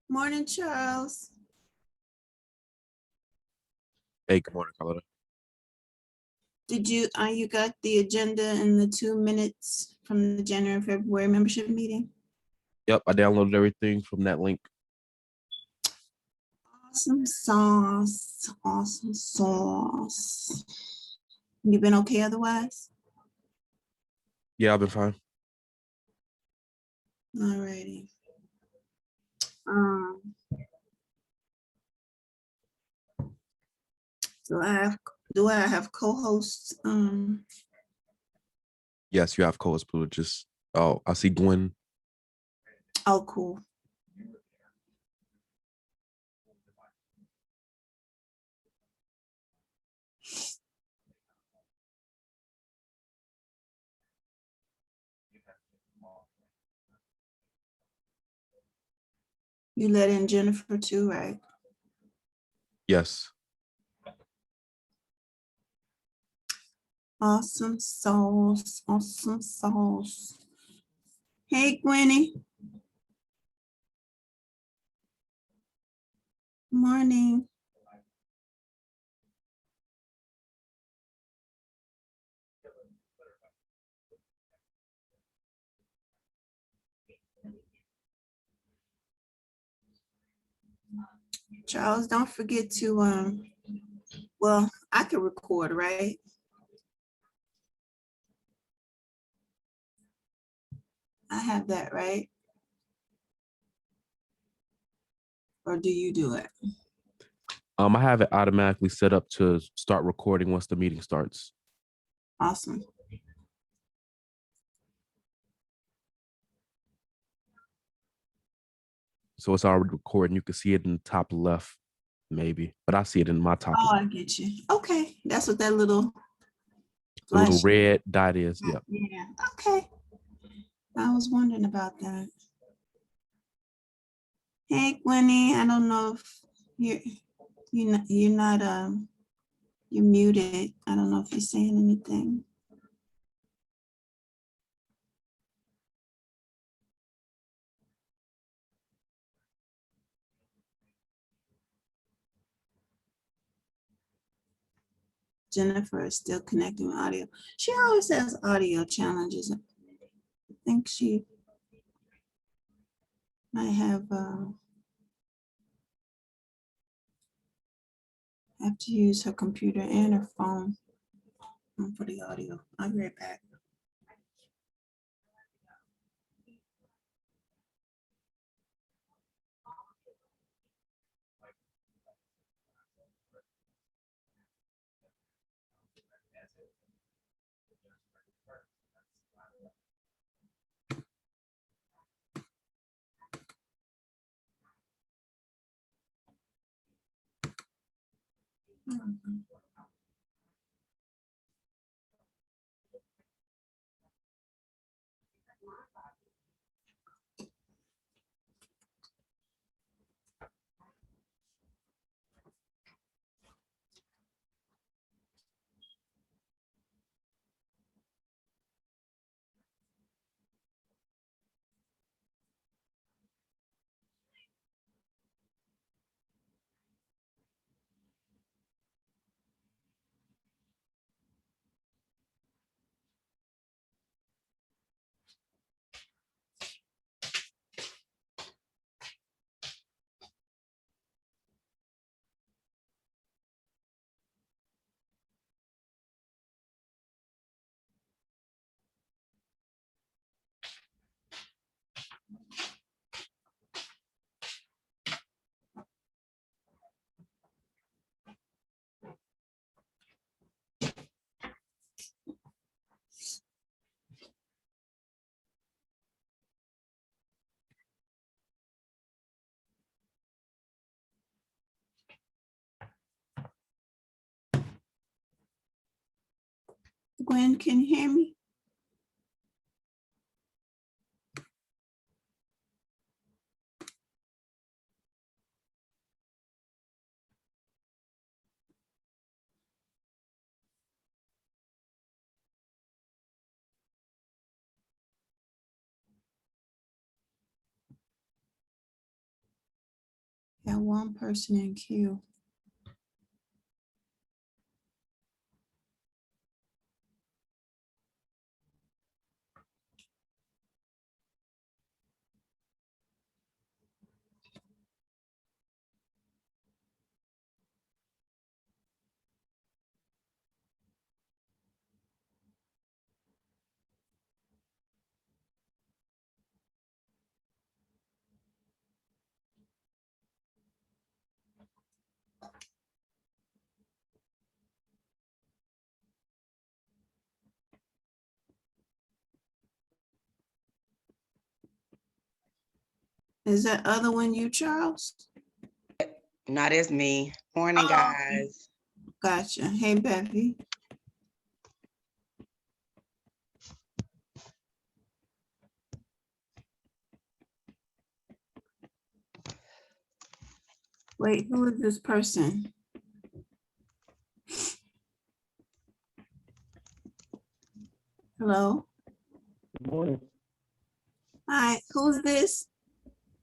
Morning, Charles. Hey, good morning, Carlotta. Did you got the agenda and the 2 minutes from the January and February membership meeting? Yep, I downloaded everything from that link. Awesome sauce, awesome sauce. You been okay otherwise? Yeah, I've been fine. Alrighty. Do I have co-hosts? Yes, you have co-host privileges. Oh, I see Gwen. Oh, cool. You let in Jennifer too, right? Yes. Awesome sauce, awesome sauce. Hey, Gwenny. Morning. Charles, don't forget to, well, I can record, right? I have that, right? Or do you do it? I have it automatically set up to start recording once the meeting starts. Awesome. So it's already recording. You can see it in the top left, maybe, but I see it in my top Oh, left. I get you. Okay, that's what that little The little flash. red dot is. Yep. Yeah, okay. I was wondering about that. Hey, Gwenny, I don't know if you're muted. I don't know if you're saying anything. Jennifer is still connecting with audio. She always has audio challenges. I think she might have to use her computer and her phone for the audio. I'll be right back. Gwen, can you hear me? Got one person in queue. Is that other one you, Charles? Not as me. Morning, Oh, guys. gotcha. Hey, Bevy. Wait, who is this person? Hello? Good morning. Hi, who's this?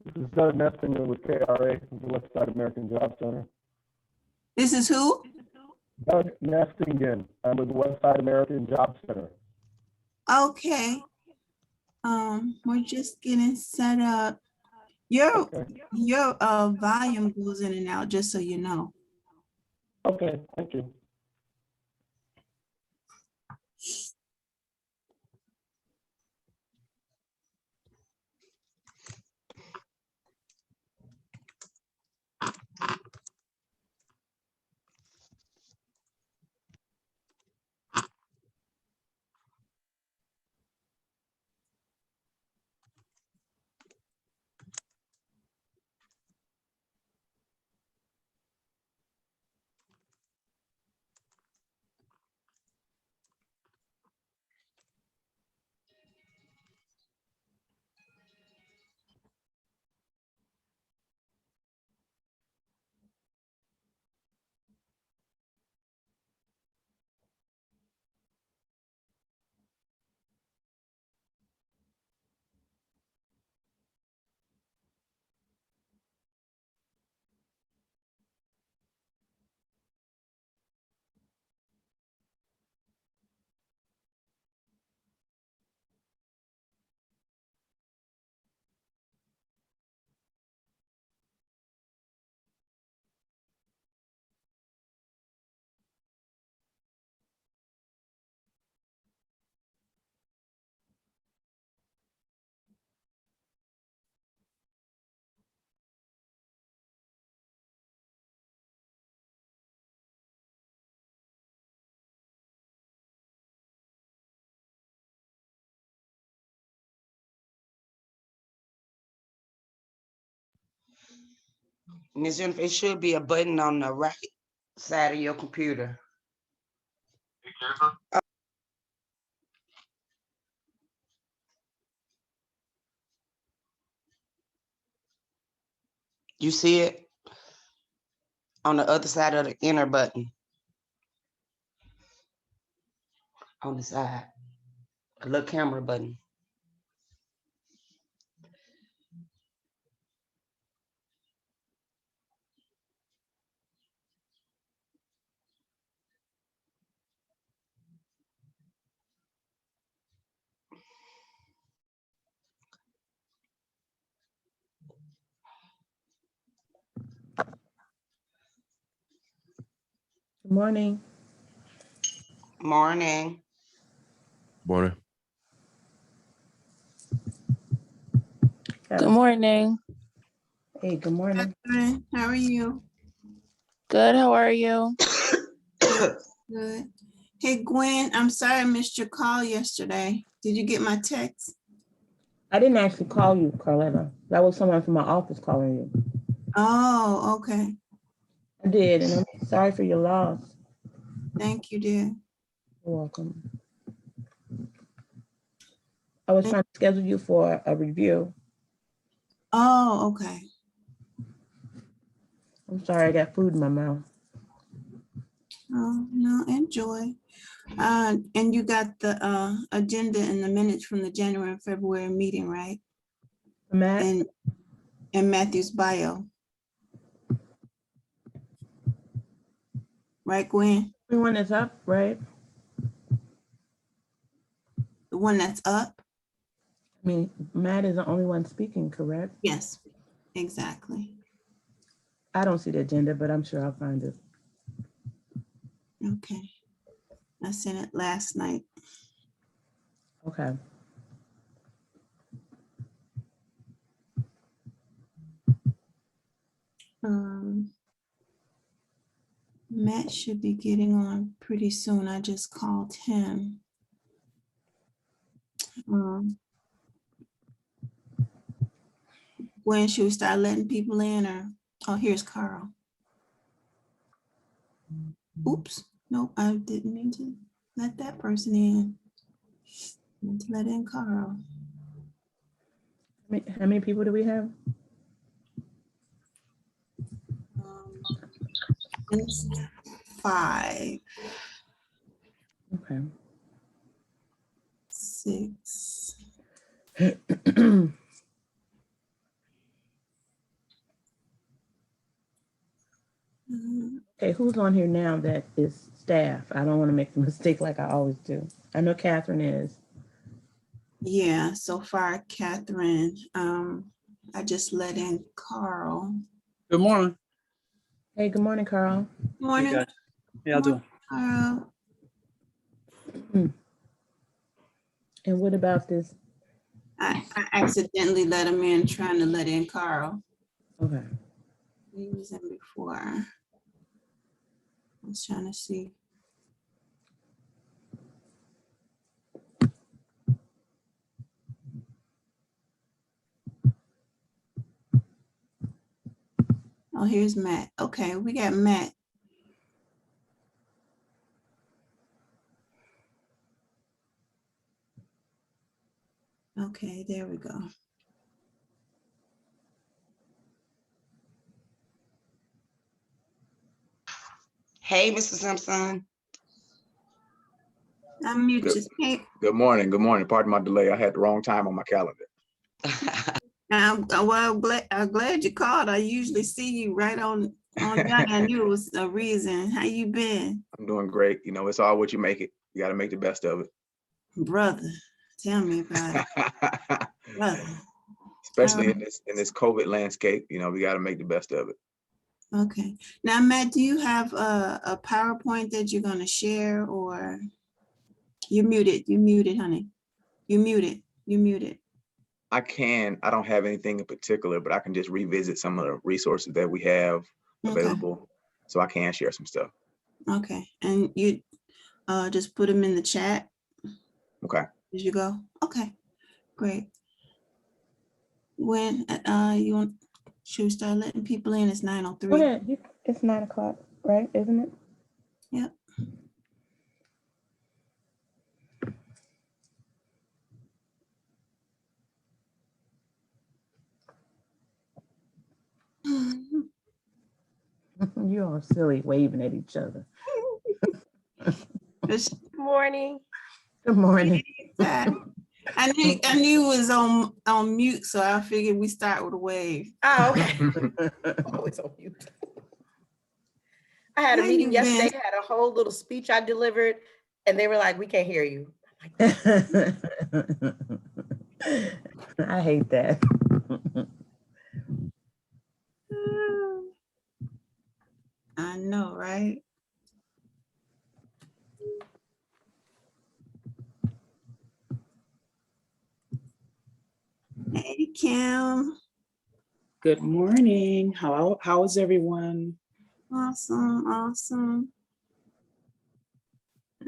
This is Doug Nestinger with KRA, the Westside American Job Center. This is who? Doug Nestingen, I'm with the Westside American Job Center. Okay. We're just getting set up. Your Okay. your volume goes in and out, just so you know. Okay, thank you. Ms. Jennifer, it should be a button on the right side of your computer. You see it on the other side of the enter button. On the side, a little camera button. Good morning. Morning. Morning. Got Good a- morning. Hey, good morning. Catherine, how are you? Good. How are you? Good. Hey, Gwen, I'm sorry I missed your call yesterday. Did you get my text? I didn't actually call you, Carletta. That was someone from my office calling you. Oh, okay. I did, and I'm sorry for your loss. Thank you, dear. You're welcome. I was trying to schedule you for a review. Oh, okay. I'm sorry, I got food in my mouth. Oh, no, enjoy. And you got the agenda and the minutes from the January and February meeting, right? Matt, And Matthew's bio. right, Gwen? Everyone is up, right? The one that's up? I mean, Matt is the only one speaking, correct? Yes, exactly. I don't see the agenda, but I'm sure I'll find it. Okay. I sent it last night. Okay. Matt should be getting on pretty soon. I just called him. When should we start letting people in, or, oh, here's Carl. Oops, nope, I didn't mean to let that person in. Meant to let in Carl. How many people do we have? It's 5, Okay. 6. Okay, who's on here now that is staff? I don't want to make the mistake like I always do. I know Catherine is. Yeah, so far, Catherine. I just let in Carl. Good morning. Hey, good morning, Carl. Morning. Hey guys. How y'all doing? Carl. And what about this? I accidentally let him in, trying to let in Carl. Okay. He was in before. I was trying to see. Oh, here's Matt. Okay, we got Matt. Okay, there we go. Hey, Mr. Simpson. Unmute your speak. Good morning. Good morning. Pardon my delay. I had the wrong time on my calendar. I'm glad you called. I usually see you right on dot. I knew it was a reason. How you been? I'm doing great. You know, it's all what you make it. You got to make the best of it. Brother, tell me about it. Brother. Especially in this COVID landscape, you know, we got to make the best of it. Okay. Now, Matt, do you have a PowerPoint that you're going to share, or you're muted? You muted, honey. You muted. You muted. I don't have anything in particular, but I can just revisit some of the resources that we have available. So I can share some stuff. Okay. And you just put them in the chat. Okay. As you go. Okay, great. When you want, should we start letting people in? It's 9:03. Go ahead. It's 9 o'clock, right? Isn't it? Yep. You're all silly waving at each other. Good Morning. Good morning. I knew it was on mute, so I figured we start with a wave. Oh, okay. Always on mute. I had a How meeting you been? yesterday, had a whole little speech I delivered, and they were like, we can't hear you. I hate that. I know, right? Hey, Kim. Good morning. How is everyone? Awesome, awesome.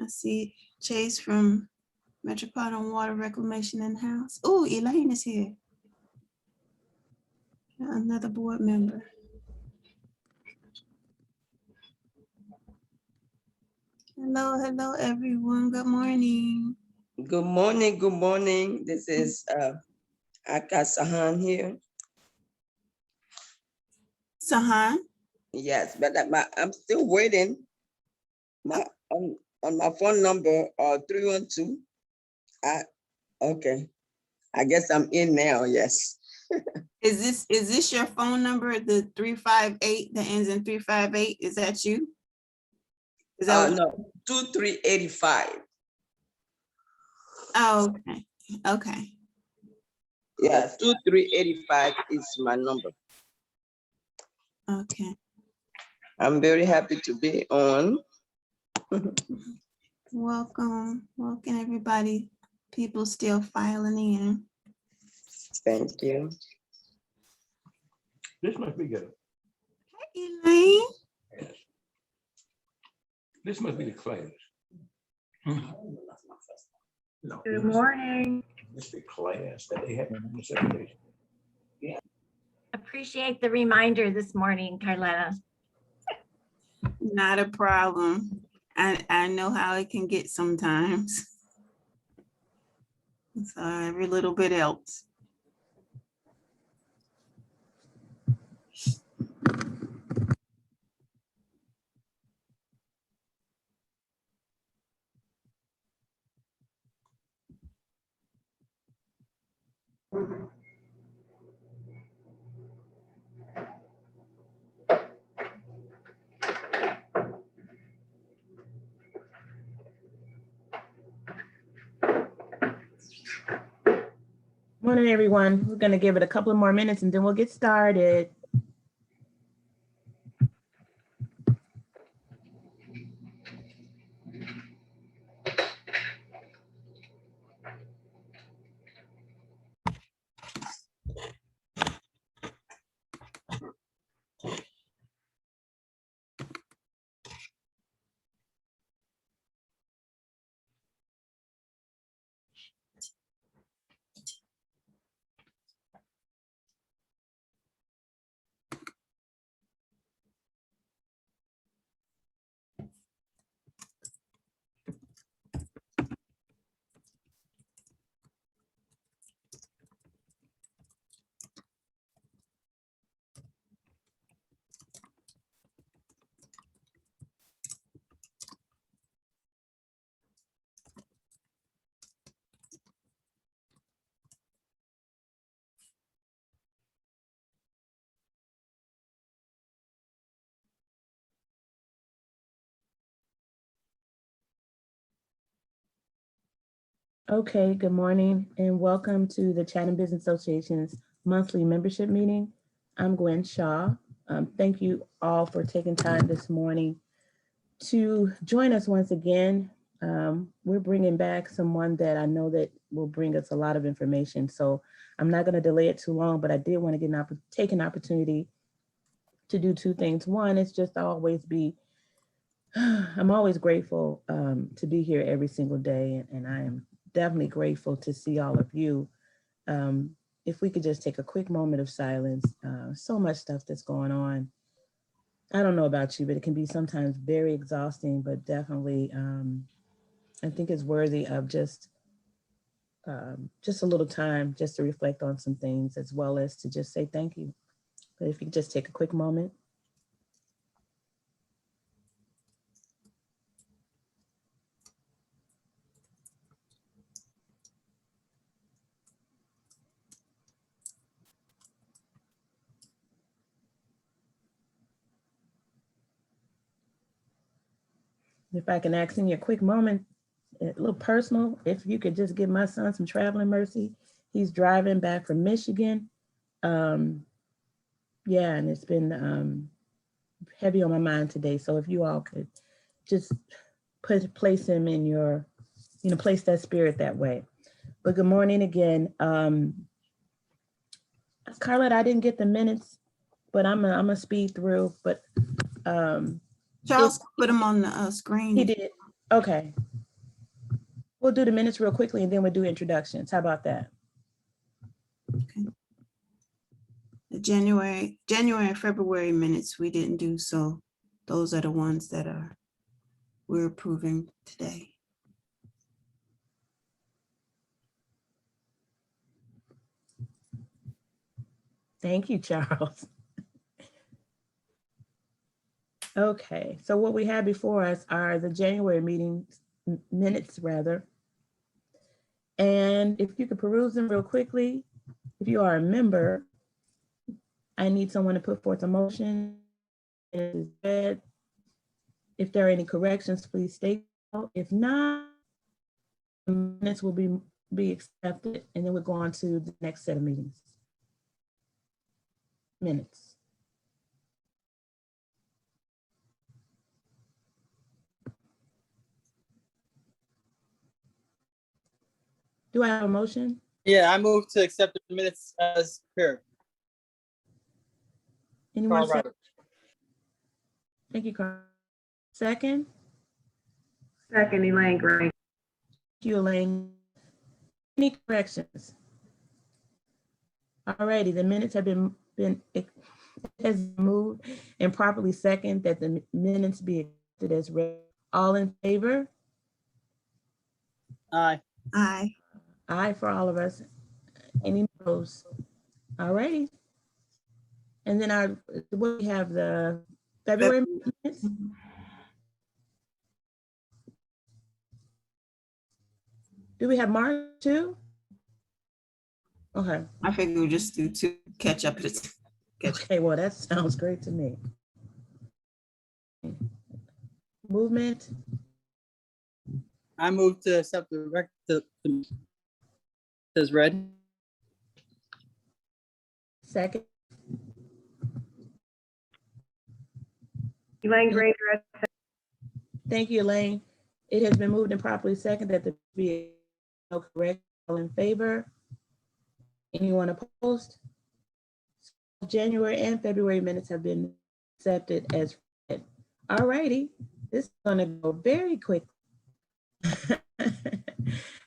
I see Chase from Metropolitan Water Reclamation in the house. Oh, Elaine is here. Another board member. Hello, everyone. Good morning. Good morning. Good morning. This is Aka Sahan here. Sahan. Yes, but I'm still waiting. On my phone number 312. Okay. I guess I'm in now. Yes. Is this your phone number? The 358 that ends in 358? Is that you? Is that what- No, 2385. Oh, okay, okay. Yeah, 2385 is my number. Okay. I'm very happy to be on. Welcome, welcome everybody. People still filing in. Thank you. This must be good. Hey, Elaine. Yes. This must be the class. No, Good morning. this is the class that they have in the segregation. Appreciate the reminder this morning, Carletta. Not a problem. I know how it can get sometimes. So every little bit helps. Morning, everyone. We're going to give it a couple of more minutes and then we'll get started. Okay, good morning and welcome to the Chatham Business Association's monthly membership meeting. I'm Gwen Shaw. Thank you all for taking time this morning to join us once again. We're bringing back someone that I know that will bring us a lot of information. So I'm not going to delay it too long, but I did want to take an opportunity to do two things. One is just always be, I'm always grateful to be here every single day, and I am definitely grateful to see all of you. If we could just take a quick moment of silence, so much stuff that's going on. I don't know about you, but it can be sometimes very exhausting, but definitely I think it's worthy of just a little time just to reflect on some things as well as to just say thank you. But if you could just take a quick moment. If I can ask in you a quick moment, a little personal, if you could just give my son some traveling mercy. He's driving back from Michigan. Yeah, and it's been heavy on my mind today. So if you all could just place him in your, place that spirit that way. But good morning again. Carlette, I didn't get the minutes, but I'm gonna speed through, but Charles put them on the screen. he did. Okay. We'll do the minutes real quickly and then we'll do introductions. How about that? Okay. The January and February minutes we didn't do, so those are the ones that we're approving today. Thank you, Charles. Okay, so what we have before us are the January minutes rather. And if you could peruse them real quickly, if you are a member, I need someone to put forth a motion. It is read. If there are any corrections, please state so. If not, the minutes will be accepted, and then we'll go on to the next set of meetings. Minutes. Do I have a motion? Yeah, I move to accept the minutes as prepared. Anyone Carl second? Roberts. Thank you, Carl. Second? Second, Elaine Gray. Thank you, Elaine. Any corrections? Alrighty, the minutes have been it has moved and properly second that the minutes be accepted as read. All in favor? Aye. Aye. Aye for all of us. Any opposed? Alrighty. And then we have the February minutes. Do we have March too? Okay. I figure we'll just do two, catch up. Okay, well, that sounds great to me. Movement. I move to accept the as read. Second. Elaine Gray. Thank you, Elaine. It has been moved and properly second that the be no correct. All in favor? Anyone opposed? January and February minutes have been accepted as read. All righty, this is gonna go very quick.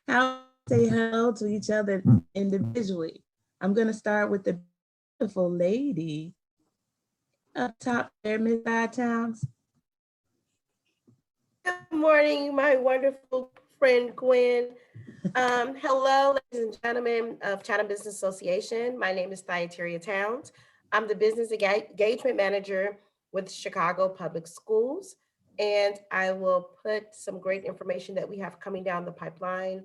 How say hello to each other individually. I'm gonna start with the beautiful lady up top there, Ms. Five Towns. Good morning, my wonderful friend Gwen. Hello, ladies and gentlemen of Chatham Business Association. My name is Thyatira Towns. I'm the Business Engagement Manager with Chicago Public Schools, and I will put some great information that we have coming down the pipeline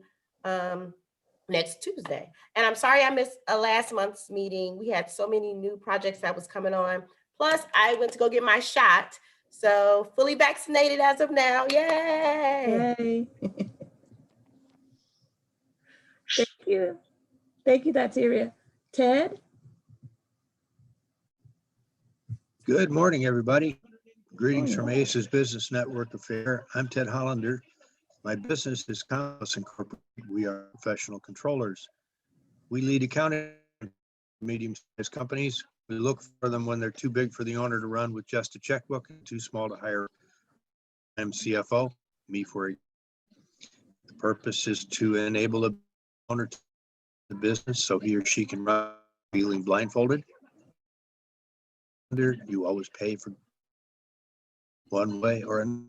next Tuesday. And I'm sorry I missed last month's meeting. We had so many new projects that was coming on. Plus, I went to go get my shot. So fully vaccinated as of now. Yay! Yay. Thank you. Thank you, Thyatira. Ted? Good morning, everybody. Greetings from ACES Business Network Affair. I'm Ted Hollander. My business is Compass Incorporated. We are professional controllers. We lead accounting medium-sized companies. We look for them when they're too big for the owner to run with just a checkbook and too small to hire. I'm CFO, me for it. The purpose is to enable the owner to the business so he or she can run feeling blindfolded. You always pay for one way or another.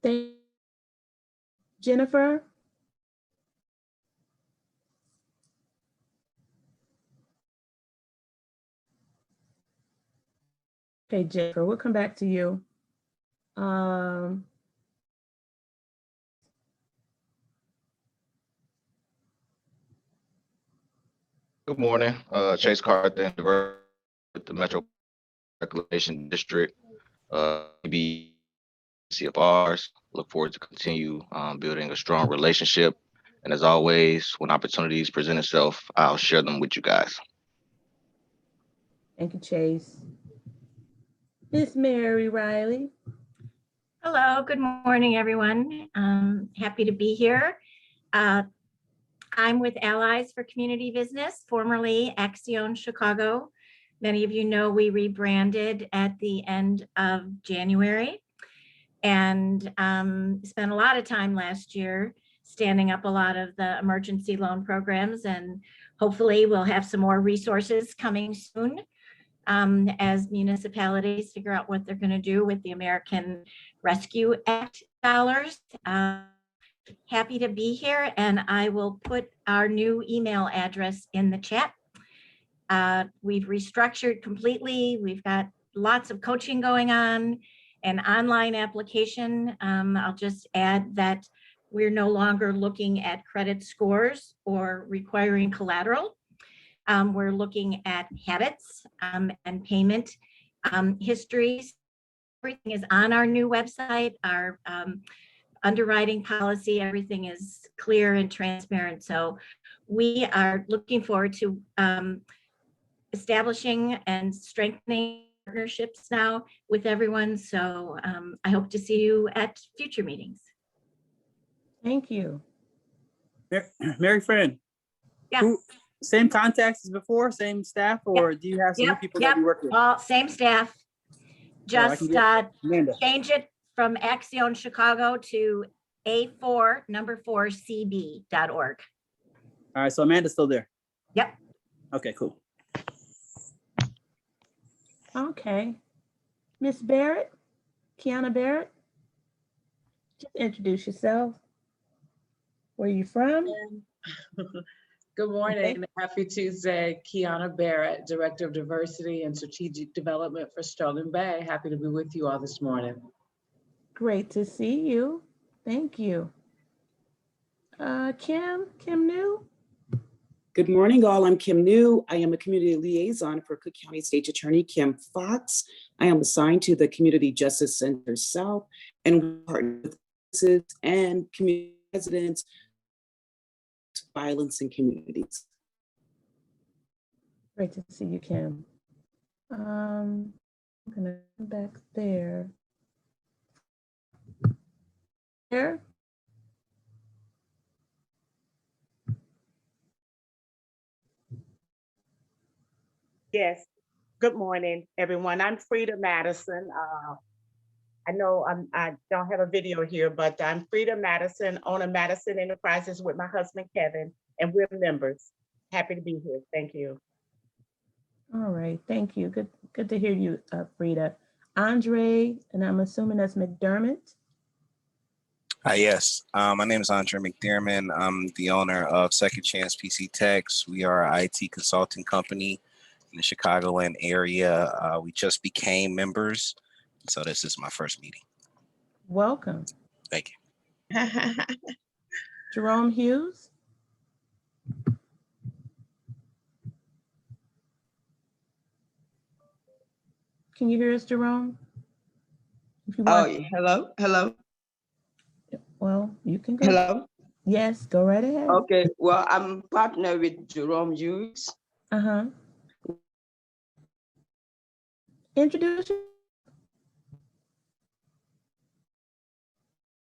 Thank Jennifer? Okay, Jennifer, we'll come back to you. Good morning, Chase Carter, with the Metro Reclamation District, CBA CFRs. Look forward to continue building a strong relationship. And as always, when opportunities present itself, I'll share them with you guys. Thank you, Chase. Miss Mary Riley. Hello, good morning, everyone. Happy to be here. I'm with Allies for Community Business, formerly Axion Chicago. Many of you know we rebranded at the end of January and spent a lot of time last year standing up a lot of the emergency loan programs, and hopefully we'll have some more resources coming soon as municipalities figure out what they're going to do with the American Rescue Act dollars. Happy to be here, and I will put our new email address in the chat. We've restructured completely. We've got lots of coaching going on, an online application. I'll just add that we're no longer looking at credit scores or requiring collateral. We're looking at habits and payment histories everything is on our new website, our underwriting policy, everything is clear and transparent. So we are looking forward to establishing and strengthening partnerships now with everyone. So I hope to see you at future meetings. Thank you. Mary Fran, Yeah. same contacts as before, same staff, or do you have some new people that you work with? All same staff. Just Amanda. change it from Axion Chicago to A4 CB.org. All right, so Amanda's still there. Yep. Okay, cool. Okay. Miss Barrett, Kiana Barrett, just introduce yourself. Where are you from? Good morning. Happy Tuesday. Kiana Barrett, Director of Diversity and Strategic Development for Sterling Bay. Happy to be with you all this morning. Great to see you. Thank you. Kim New. Good morning, all. I'm Kim New. I am a community liaison for Cook County State Attorney Kim Fox. I am assigned to the Community Justice Center South, and we partner with businesses and community residents, violence in communities. Great to see you, Kim. I'm gonna come back there. There. Yes. Good morning, everyone. I'm Frida Madison. I know I don't have a video here, but I'm Frida Madison, owner Madison Enterprises with my husband, Kevin, and we're members. Happy to be here. Thank you. All right, thank you. Good to hear you, Frida. Andre, and I'm assuming that's McDermott. Yes, my name is Andre McDermott. I'm the owner of Second Chance PC Techs. We are an IT consulting company in the Chicagoland area. We just became members, so this is my first meeting. Welcome. Thank you. Jerome Hughes. Can you hear us, Jerome? If you want. Hello. Well, you can go. Hello. Yes, go right ahead. Okay. Well, I'm partner with Jerome Hughes. Introduce you.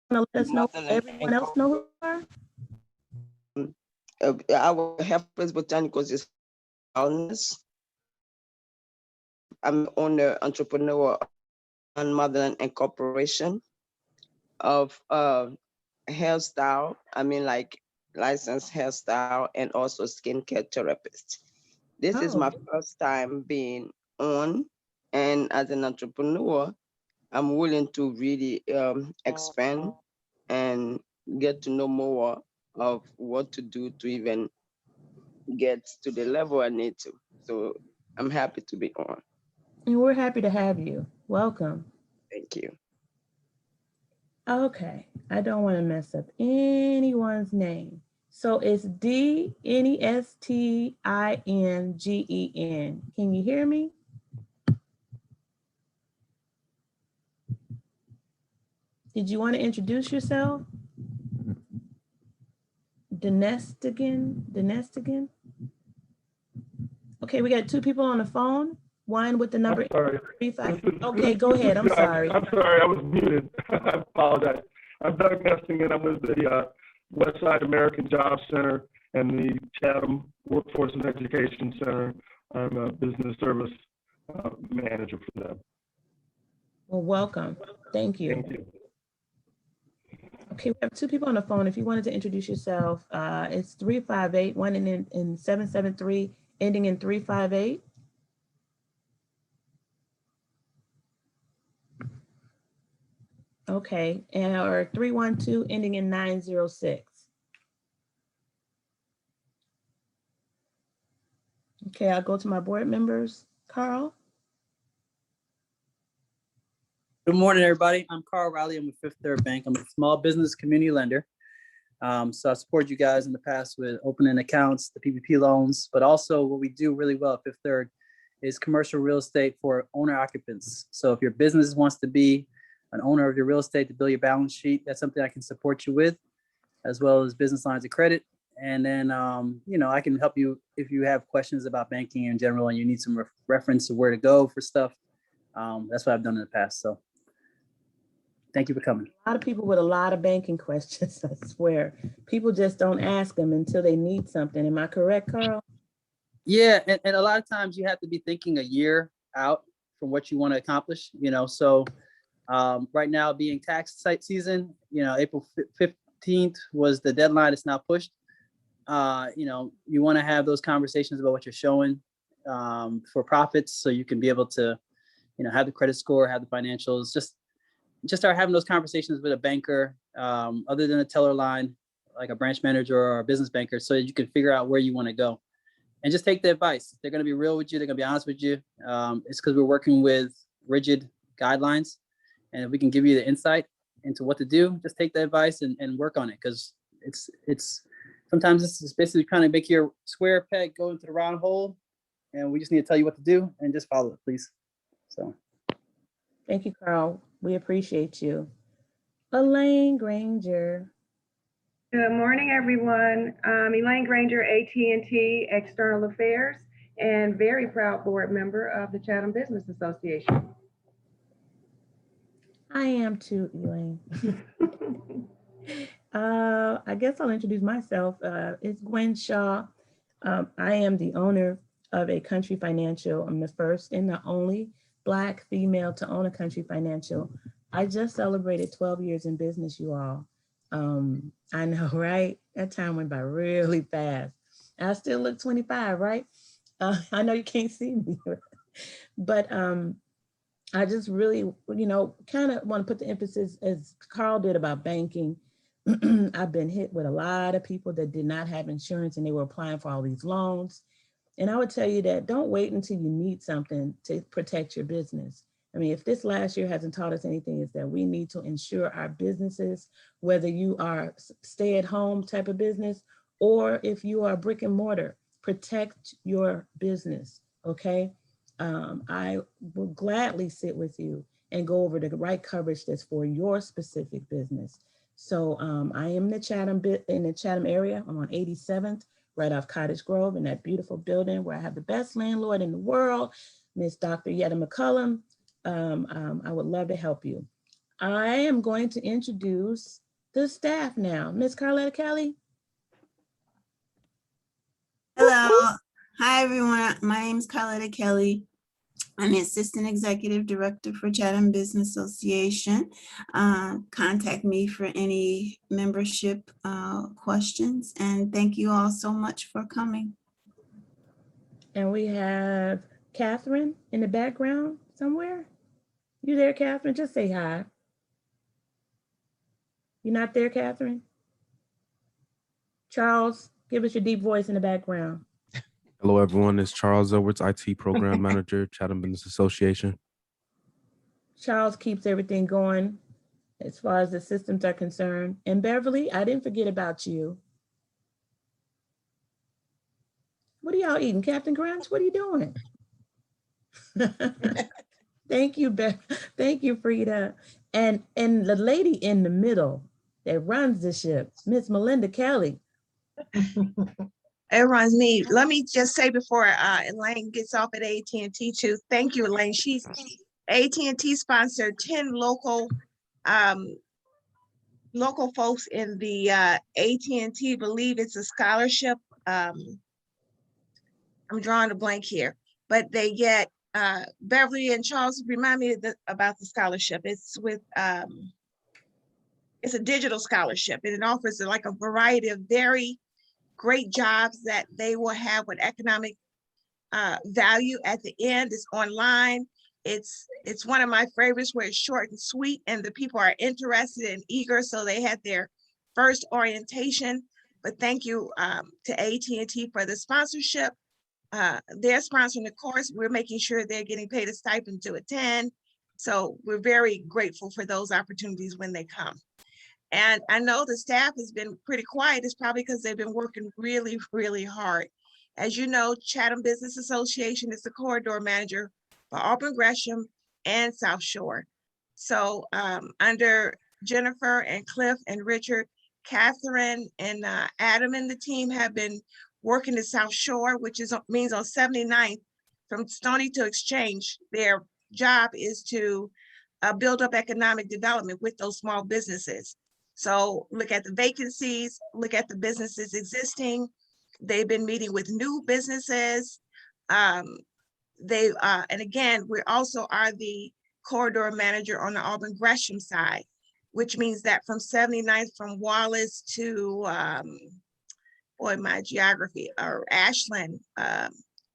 Let us know. Everyone else know who you are. Our helpers botanicals is wellness. I'm owner, entrepreneur, and Motherland Incorporation of hairstyle. I mean, like licensed hairstyle and also skincare therapist. This is my first time being on, and as an entrepreneur, I'm willing to really expand and get to know more of what to do to even get to the level I need to. So I'm happy to be on. And we're happy to have you. Welcome. Thank you. Okay, I don't want to mess up anyone's name. So it's Denestingen. Can you hear me? Did you want to introduce yourself? Denestigan? Okay, we got two people on the phone. One with the number 35. Okay, go ahead. I'm sorry. I'm sorry, I was muted. I apologize. I'm Doug Nestigan. I'm with the Westside American Jobs Center and the Chatham Workforce and Education Center. I'm a business service manager for them. Well, welcome. Thank you. Thank you. Okay, we have two people on the phone. If you wanted to introduce yourself, it's 358, one in 773, ending in 358. Okay, and or 312 ending in 906. Okay, I'll go to my board members. Carl. Good morning, everybody. I'm Carl Riley. I'm with Fifth Third Bank. I'm a small business community lender. So I support you guys in the past with opening accounts, the PPP loans, but also what we do really well at Fifth Third is commercial real estate for owner occupants. So if your business wants to be an owner of your real estate to build your balance sheet, that's something I can support you with, as well as business lines of credit. And then, you know, I can help you if you have questions about banking in general and you need some reference to where to go for stuff. That's what I've done in the past. So thank you for coming. A lot of people with a lot of banking questions, I swear. People just don't ask them until they need something. Am I correct, Carl? Yeah, and a lot of times you have to be thinking a year out from what you want to accomplish, you know. So right now being tax season, you know, April 15th was the deadline. It's now pushed. You know, you want to have those conversations about what you're showing for profits, so you can be able to, you know, have the credit score, have the financials, just start having those conversations with a banker, other than a teller line, like a branch manager or a business banker, so that you can figure out where you want to go. And just take the advice. They're going to be real with you. They're going to be honest with you. It's because we're working with rigid guidelines. And if we can give you the insight into what to do, just take the advice and work on it. Because it's sometimes it's basically trying to make your square peg go into the round hole. And we just need to tell you what to do and just follow it, please. So. Thank you, Carl. We appreciate you. Elaine Granger. Good morning, everyone. Elaine Granger, AT&T External Affairs, and very proud board member of the Chatham Business Association. I am too, Elaine. I guess I'll introduce myself. It's Gwen Shaw. I am the owner of a Country Financial. I'm the first and the only Black female to own a Country Financial. I just celebrated 12 years in business, you all. I know, right? That time went by really fast. I still look 25, right? I know you can't see me, but I just really, you know, kind of want to put the emphasis, as Carl did, about banking. I've been hit with a lot of people that did not have insurance and they were applying for all these loans. And I would tell you that don't wait until you need something to protect your business. I mean, if this last year hasn't taught us anything, is that we need to insure our businesses, whether you are stay-at-home type of business, or if you are brick and mortar, protect your business, okay? I will gladly sit with you and go over the right coverage that's for your specific business. So I am in the Chatham area. I'm on 87th, right off Cottage Grove, in that beautiful building where I have the best landlord in the world, Miss Dr. Yetta McCullum. I would love to help you. I am going to introduce the staff now. Miss Carletta Kelly. Hello. Hi, everyone. My name is Carletta Kelly. I'm the Assistant Executive Director for Chatham Business Association. Contact me for any membership questions. And thank you all so much for coming. And we have Catherine in the background somewhere. You there, Catherine? Just say hi. You're not there, Catherine? Charles, give us your deep voice in the background. Hello, everyone. It's Charles Edwards, IT Program Manager, Chatham Business Association. Charles keeps everything going as far as the systems are concerned. And Beverly, I didn't forget about you. What are y'all eating? Captain Crunch, what are you doing? Thank you, thank you, Frida. And the lady in the middle that runs the ship, Miss Melinda Kelly. It runs me. Let me just say before Elaine gets off at AT&T too, thank you, Elaine. She's AT&T sponsored 10 local folks in the AT&T, believe it's a scholarship. I'm drawing a blank here, but they get Beverly and Charles, remind me about the scholarship. It's with it's a digital scholarship, and it offers like a variety of very great jobs that they will have with economic value at the end. It's online. It's one of my favorites where it's short and sweet and the people are interested and eager. So they had their first orientation, but thank you to AT&T for the sponsorship. They're sponsoring the course. We're making sure they're getting paid a stipend to attend. So we're very grateful for those opportunities when they come. And I know the staff has been pretty quiet. It's probably because they've been working really, really hard. As you know, Chatham Business Association is the corridor manager for Auburn Gresham and South Shore. So under Jennifer and Cliff and Richard, Catherine and Adam and the team have been working the South Shore, which means on 79th from Stony to Exchange. Their job is to build up economic development with those small businesses. So look at the vacancies, look at the businesses existing. They've been meeting with new businesses. And again, we also are the corridor manager on the Auburn Gresham side, which means that from 79th from Wallace to, boy, my geography, or Ashland,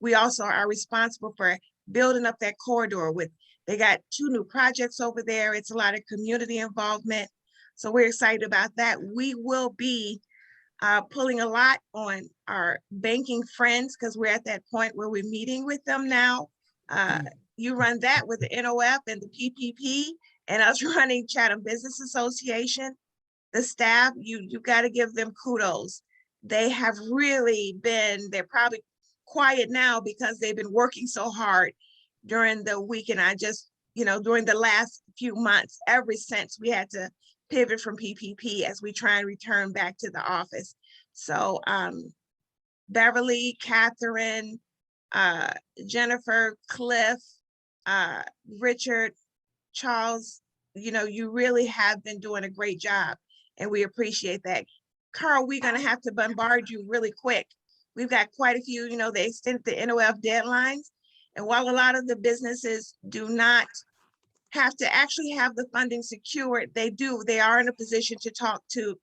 we also are responsible for building up that corridor with, they got 2 new projects over there. It's a lot of community involvement. So we're excited about that. We will be pulling a lot on our banking friends because we're at that point where we're meeting with them now. You run that with the NOF and the PPP and us running Chatham Business Association. The staff, you got to give them kudos. They have really been, they're probably quiet now because they've been working so hard during the week. And I just, during the last few months, ever since we had to pivot from PPP as we try and return back to the office. So Beverly, Catherine, Jennifer, Cliff, Richard, Charles, you really have been doing a great job and we appreciate that. Carl, we're gonna have to bombard you really quick. We've got quite a few, they extended the NOF deadlines. And while a lot of the businesses do not have to actually have the funding secured, they are in a position to talk to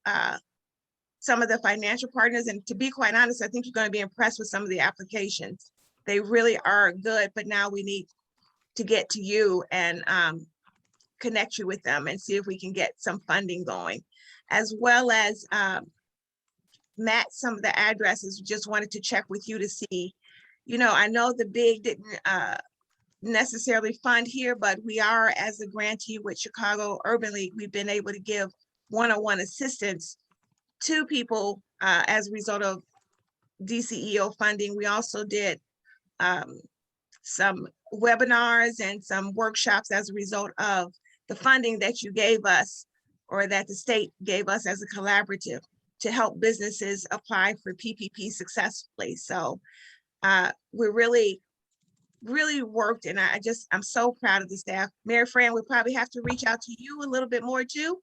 some of the financial partners. And to be quite honest, I think you're going to be impressed with some of the applications. They really are good, but now we need to get to you and connect you with them and see if we can get some funding going, as well as Matt, some of the addresses, just wanted to check with you to see, I know the big didn't necessarily fund here, but we are, as a grantee with Chicago Urban League, we've been able to give one-on-one assistance to people as a result of DCEO funding. We also did some webinars and some workshops as a result of the funding that you gave us, or that the state gave us as a collaborative to help businesses apply for PPP successfully. So we're really worked, and I'm so proud of the staff. Mary Fran, we probably have to reach out to you a little bit more too,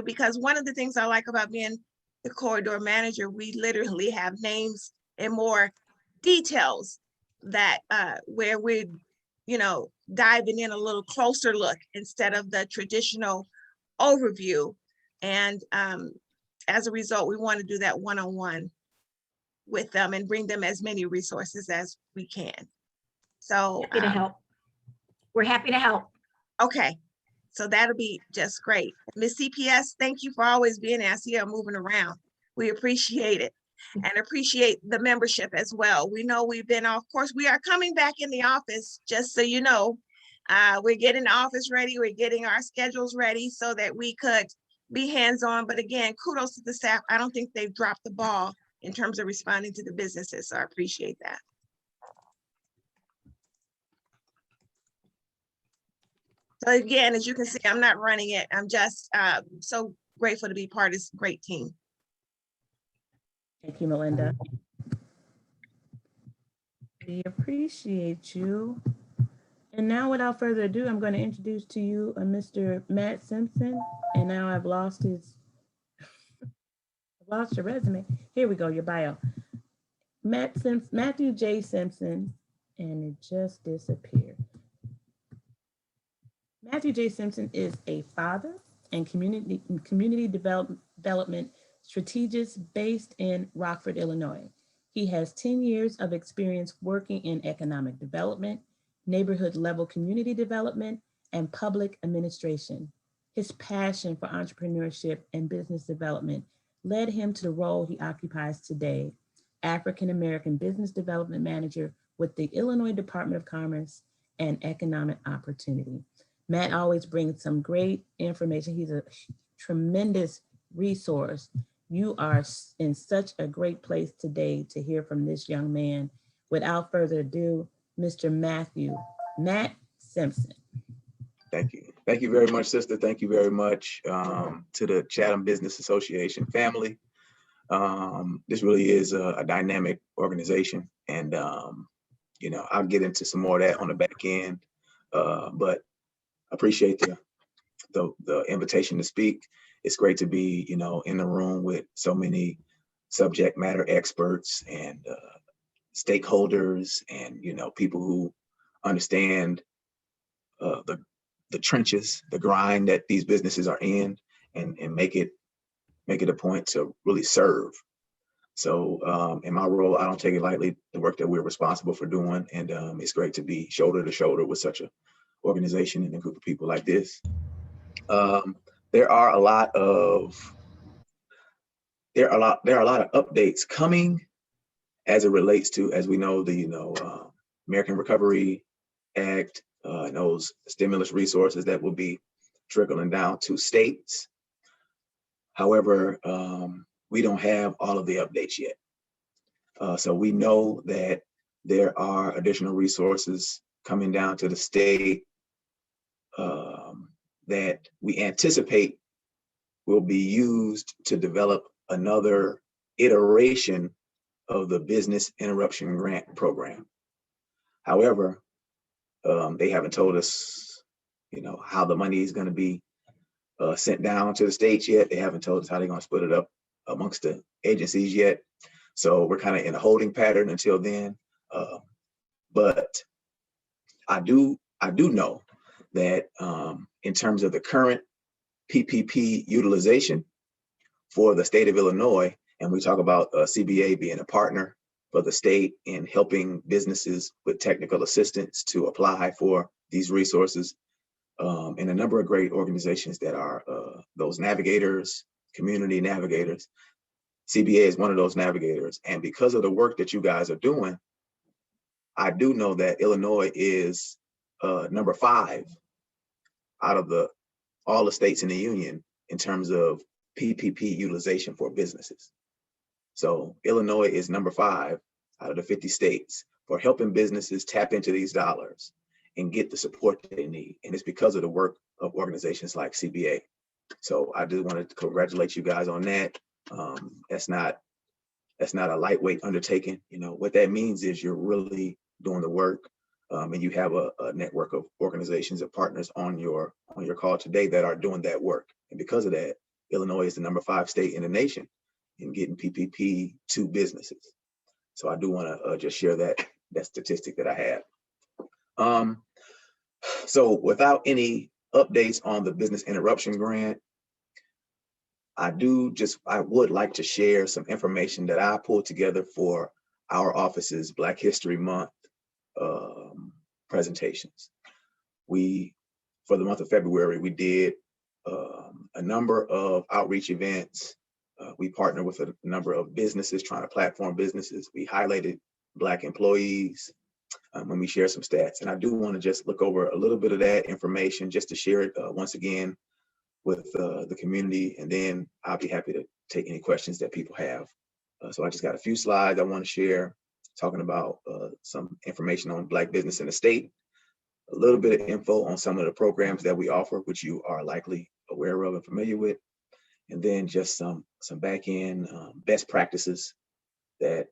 because one of the things I like about being the corridor manager, we literally have names and more details that where we're, diving in a little closer look instead of the traditional overview. And as a result, we want to do that one-on-one with them and bring them as many resources as we can. So happy to help. We're happy to help. Okay, so that'll be just great. Ms. CPS, thank you for always being there. I see you moving around. We appreciate it and appreciate the membership as well. We know we've been off course. We are coming back in the office, just so you know. We're getting the office ready. We're getting our schedules ready so that we could be hands-on. But again, kudos to the staff. I don't think they've dropped the ball in terms of responding to the businesses. So I appreciate that. So again, as you can see, I'm not running it. I'm just so grateful to be part of this great team. Thank you, Melinda. We appreciate you. And now, without further ado, I'm going to introduce to you Mr. Matt Simpson. And now I've lost your resume. Here we go, your bio. Matthew J. Simpson, and it just disappeared. Matthew J. Simpson is a father and community development strategist based in Rockford, Illinois. He has 10 years of experience working in economic development, neighborhood level community development, and public administration. His passion for entrepreneurship and business development led him to the role he occupies today, African-American Business Development Manager with the Illinois Department of Commerce and Economic Opportunity. Matt always brings some great information. He's a tremendous resource You are in such a great place today to hear from this young man. Without further ado, Mr. Matt Simpson. Thank you. Thank you very much, sister. Thank you very much to the Chatham Business Association family. This really is a dynamic organization, and you know, I'll get into some more of that on the back end, but I appreciate the invitation to speak. It's great to be, you know, in the room with so many subject matter experts and stakeholders, and you know, people who understand the trenches, the grind that these businesses are in, and make it a point to really serve. So in my role, I don't take it lightly, the work that we're responsible for doing, and it's great to be shoulder to shoulder with such an organization and a group of people like this. There are a lot of updates coming as it relates to, as we know, the American Recovery Act, and those stimulus resources that will be trickling down to states. However, we don't have all of the updates yet. So we know that there are additional resources coming down to the state that we anticipate will be used to develop another iteration of the business interruption grant program. However, they haven't told us, you know, how the money is going to be sent down to the states yet. They haven't told us how they're going to split it up amongst the agencies yet. So we're kind of in a holding pattern until then. But I do know that in terms of the current PPP utilization for the state of Illinois, and we talk about CBA being a partner for the state in helping businesses with technical assistance to apply for these resources, and a number of great organizations that are those navigators, community navigators. CBA is one of those navigators. And because of the work that you guys are doing, I do know that Illinois is number 5 out of all the states in the union in terms of PPP utilization for businesses. So Illinois is number 5 out of the 50 states for helping businesses tap into these dollars and get the support that they need. And it's because of the work of organizations like CBA. So I do want to congratulate you guys on that. That's not a lightweight undertaking. You know, what that means is you're really doing the work, and you have a network of organizations and partners on your call today that are doing that work. And because of that, Illinois is the number 5 state in the nation in getting PPP to businesses. So I do want to just share that statistic that I have. So without any updates on the business interruption grant, I would like to share some information that I pulled together for our office's Black History Month presentations. For the month of February, we did a number of outreach events. We partnered with a number of businesses trying to platform businesses. We highlighted Black employees when we share some stats. And I do want to just look over a little bit of that information just to share it once again with the community, and then I'll be happy to take any questions that people have. So I just got a few slides I want to share, talking about some information on Black business in the state, a little bit of info on some of the programs that we offer, which you are likely aware of and familiar with, and then just some back-end best practices that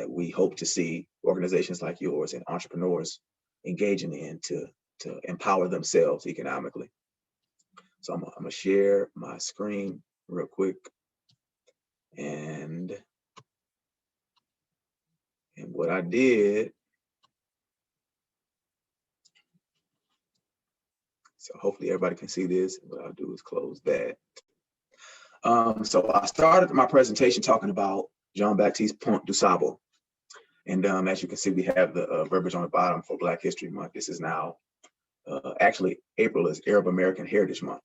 we hope to see organizations like yours and entrepreneurs engaging in to empower themselves economically. So I'm gonna share my screen real quick, and what I did, so hopefully everybody can see this. What I'll do is close that. So I started my presentation talking about Jean-Baptiste Point du Sable. And as you can see, we have the verbiage on the bottom for Black History Month. This is now, actually April is Arab American Heritage Month.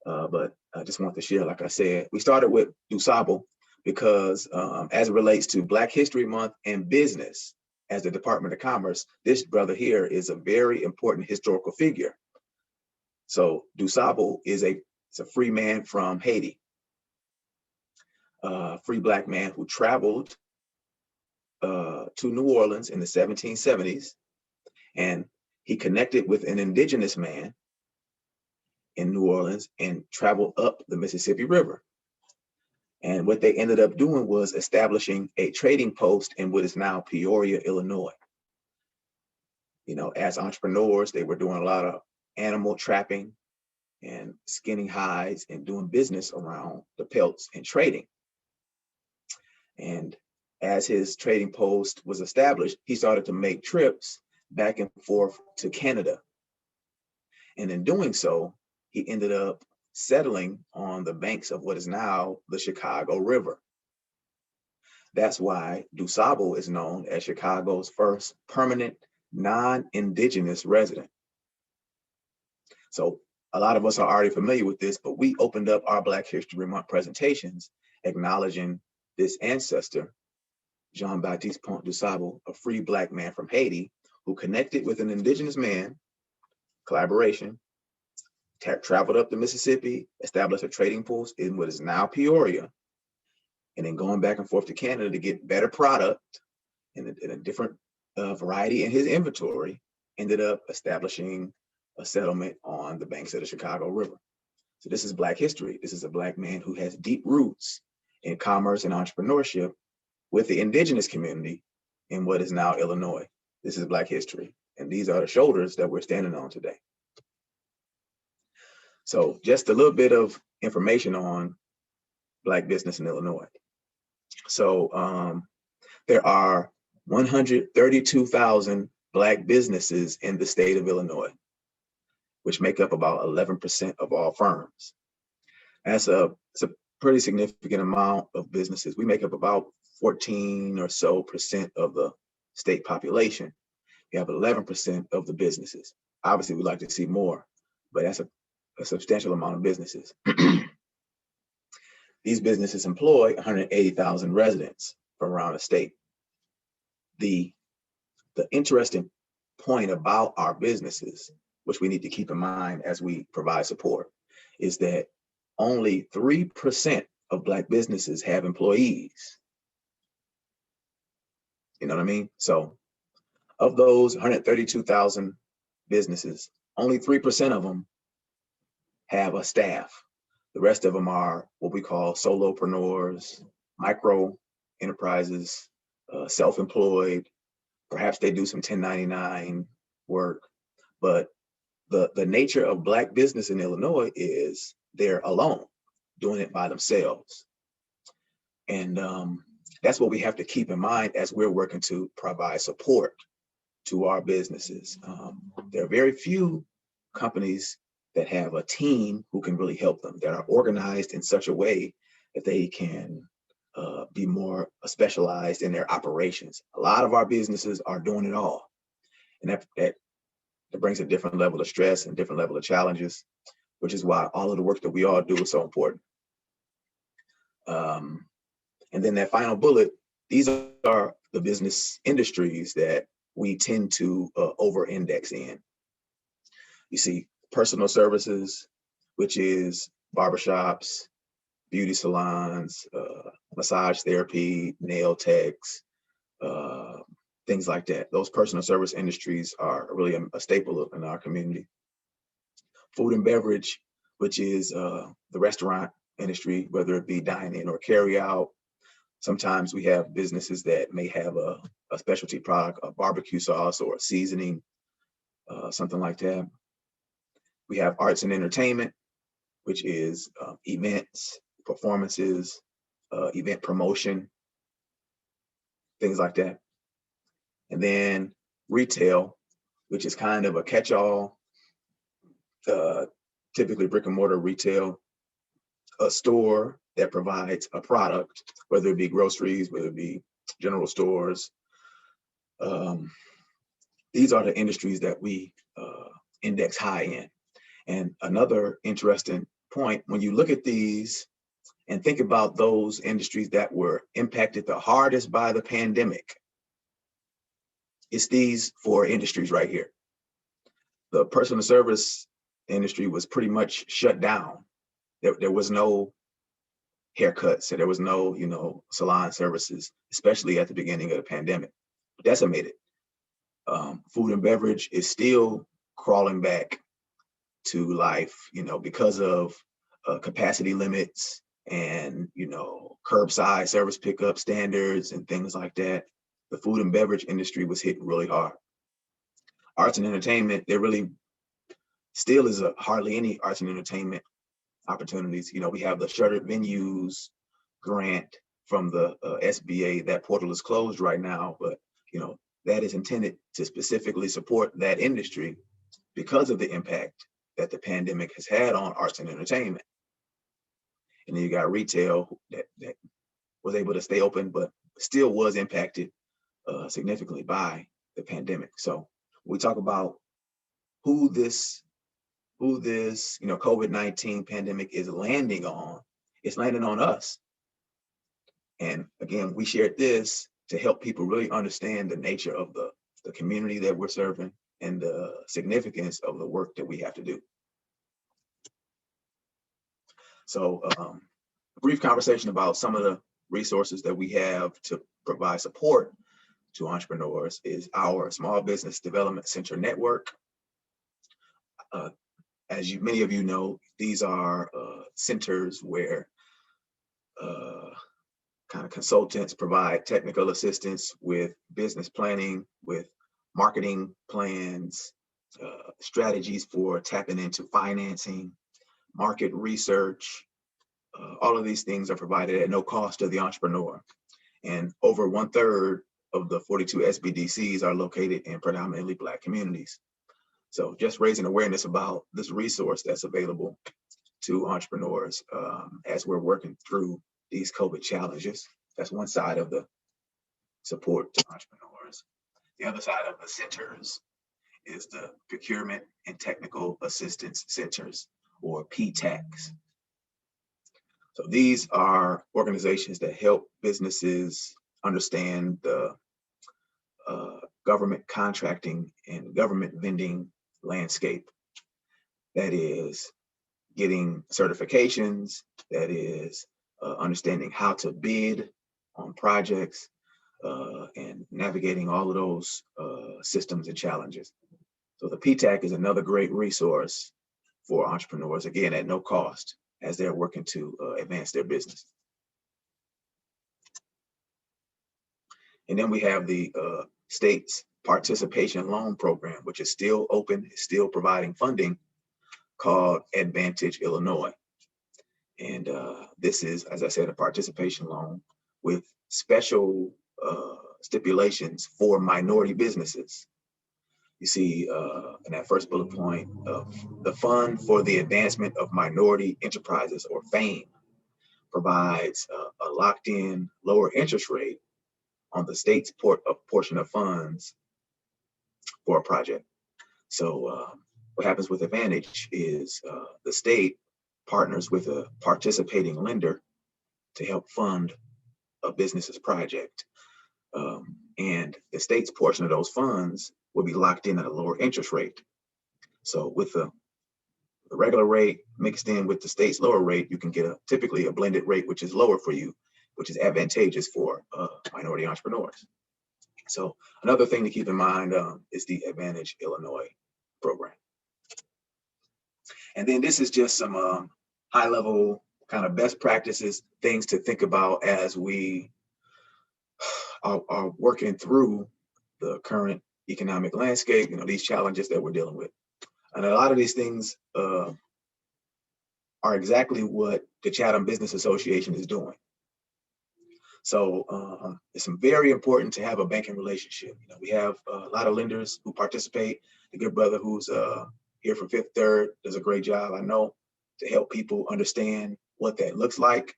But I just want to share, like I said, we started with Du Sable because as it relates to Black History Month and business as the Department of Commerce, this brother here is a very important historical figure. So Du Sable is a free man from Haiti. a free Black man who traveled to New Orleans in the 1770s, and he connected with an indigenous man in New Orleans and traveled up the Mississippi River. And what they ended up doing was establishing a trading post in what is now Peoria, Illinois. You know, as entrepreneurs, they were doing a lot of animal trapping and skinning hides and doing business around the pelts and trading. And as his trading post was established, he started to make trips back and forth to Canada. And in doing so, he ended up settling on the banks of what is now the Chicago River. That's why DuSable is known as Chicago's first permanent non-Indigenous resident. So a lot of us are already familiar with this, but we opened up our Black History Month presentations acknowledging this ancestor, Jean-Baptiste Pont DuSable, a free Black man from Haiti who connected with an indigenous man, collaboration, traveled up the Mississippi, established a trading post in what is now Peoria, and then going back and forth to Canada to get better product in a different variety in his inventory, ended up establishing a settlement on the banks of the Chicago River. So this is Black history. This is a Black man who has deep roots in commerce and entrepreneurship with the indigenous community in what is now Illinois. This is Black history. And these are the shoulders that we're standing on today. So just a little bit of information on Black business in Illinois. So there are 132,000 Black businesses in the state of Illinois, which make up about 11% of all firms. It's a pretty significant amount of businesses. We make up about 14 or so % of the state population. We have 11% of the businesses. Obviously, we'd like to see more, but that's a substantial amount of businesses. These businesses employ 180,000 residents from around the state. The interesting point about our businesses, which we need to keep in mind as we provide support, is that only 3% of Black businesses have employees. You know what I mean? So of those 132,000 businesses, only 3% of them have a staff. The rest of them are what we call solopreneurs, micro enterprises, self-employed. Perhaps they do some 1099 work, but the nature of Black business in Illinois is they're alone, doing it by themselves. And that's what we have to keep in mind as we're working to provide support to our businesses. There are very few companies that have a team who can really help them, that are organized in such a way that they can be more specialized in their operations. A lot of our businesses are doing it all. And that brings a different level of stress and different level of challenges, which is why all of the work that we all do is so important. And then that final bullet, these are the business industries that we tend to over-index in. You see personal services, which is barbershops, beauty salons, massage therapy, nail techs, things like that. Those personal service industries are really a staple in our community. Food and beverage, which is the restaurant industry, whether it be dine-in or carry-out. Sometimes we have businesses that may have a specialty product, a barbecue sauce or a seasoning, something like that. We have arts and entertainment, which is events, performances, event promotion, things like that. And then retail, which is kind of a catch-all, typically brick and mortar retail, a store that provides a product, whether it be groceries, whether it be general stores. These are the industries that we index high in. And another interesting point, when you look at these and think about those industries that were impacted the hardest by the pandemic, it's these 4 industries right here. The personal service industry was pretty much shut down. There was no haircuts. So there was no, salon services, especially at the beginning of the pandemic. Decimated. Food and beverage is still crawling back to life, because of capacity limits and, curbside service pickup standards and things like that. The food and beverage industry was hit really hard. Arts and entertainment, there really still is hardly any arts and entertainment opportunities. We have the Shuttered Venues grant from the SBA. That portal is closed right now, but that is intended to specifically support that industry because of the impact that the pandemic has had on arts and entertainment. And then you got retail that was able to stay open, but still was impacted significantly by the pandemic. So we talk about who this COVID-19 pandemic is landing on. It's landing on us. And again, we shared this to help people really understand the nature of the community that we're serving and the significance of the work that we have to do. So a brief conversation about some of the resources that we have to provide support to entrepreneurs is our Small Business Development Center network. As many of you know, these are centers where kind of consultants provide technical assistance with business planning, with marketing plans, strategies for tapping into financing, market research. All of these things are provided at no cost to the entrepreneur. And over 1/3 of the 42 SBDCs are located in predominantly Black communities. So just raising awareness about this resource that's available to entrepreneurs as we're working through these COVID challenges. That's one side of the support to entrepreneurs. The other side of the centers is the Procurement and Technical Assistance Centers, or PTACs. So these are organizations that help businesses understand the government contracting and government vending landscape. That is getting certifications, that is understanding how to bid on projects, and navigating all of those systems and challenges. So the PTAC is another great resource for entrepreneurs, again, at no cost, as they're working to advance their business. And then we have the state's participation loan program, which is still open, still providing funding, called Advantage Illinois. And this is, as I said, a participation loan with special stipulations for minority businesses. You see in that first bullet point of the Fund for the Advancement of Minority Enterprises, or FAME, provides a locked-in lower interest rate on the state's portion of funds for a project. So what happens with Advantage is the state partners with a participating lender to help fund a business's project. And the state's portion of those funds will be locked in at a lower interest rate. So with the regular rate mixed in with the state's lower rate, you can get typically a blended rate, which is lower for you, which is advantageous for minority entrepreneurs. So another thing to keep in mind is the Advantage Illinois program. And then this is just some high level kind of best practices, things to think about as we are working through the current economic landscape, these challenges that we're dealing with. And a lot of these things are exactly what the Chatham Business Association is doing. So it's very important to have a banking relationship. We have a lot of lenders who participate. The good brother who's here from Fifth Third does a great job, I know, to help people understand what that looks like.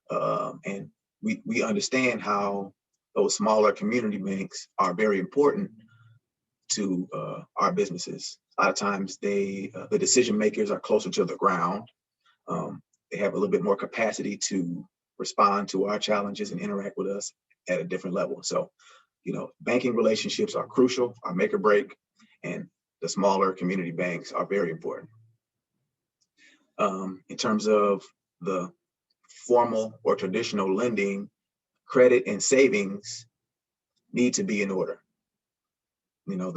And we understand how those smaller community banks are very important to our businesses. A lot of times the decision makers are closer to the ground. They have a little bit more capacity to respond to our challenges and interact with us at a different level. So, banking relationships are crucial, are make or break, and the smaller community banks are very important. In terms of the formal or traditional lending, credit and savings need to be in order. You know,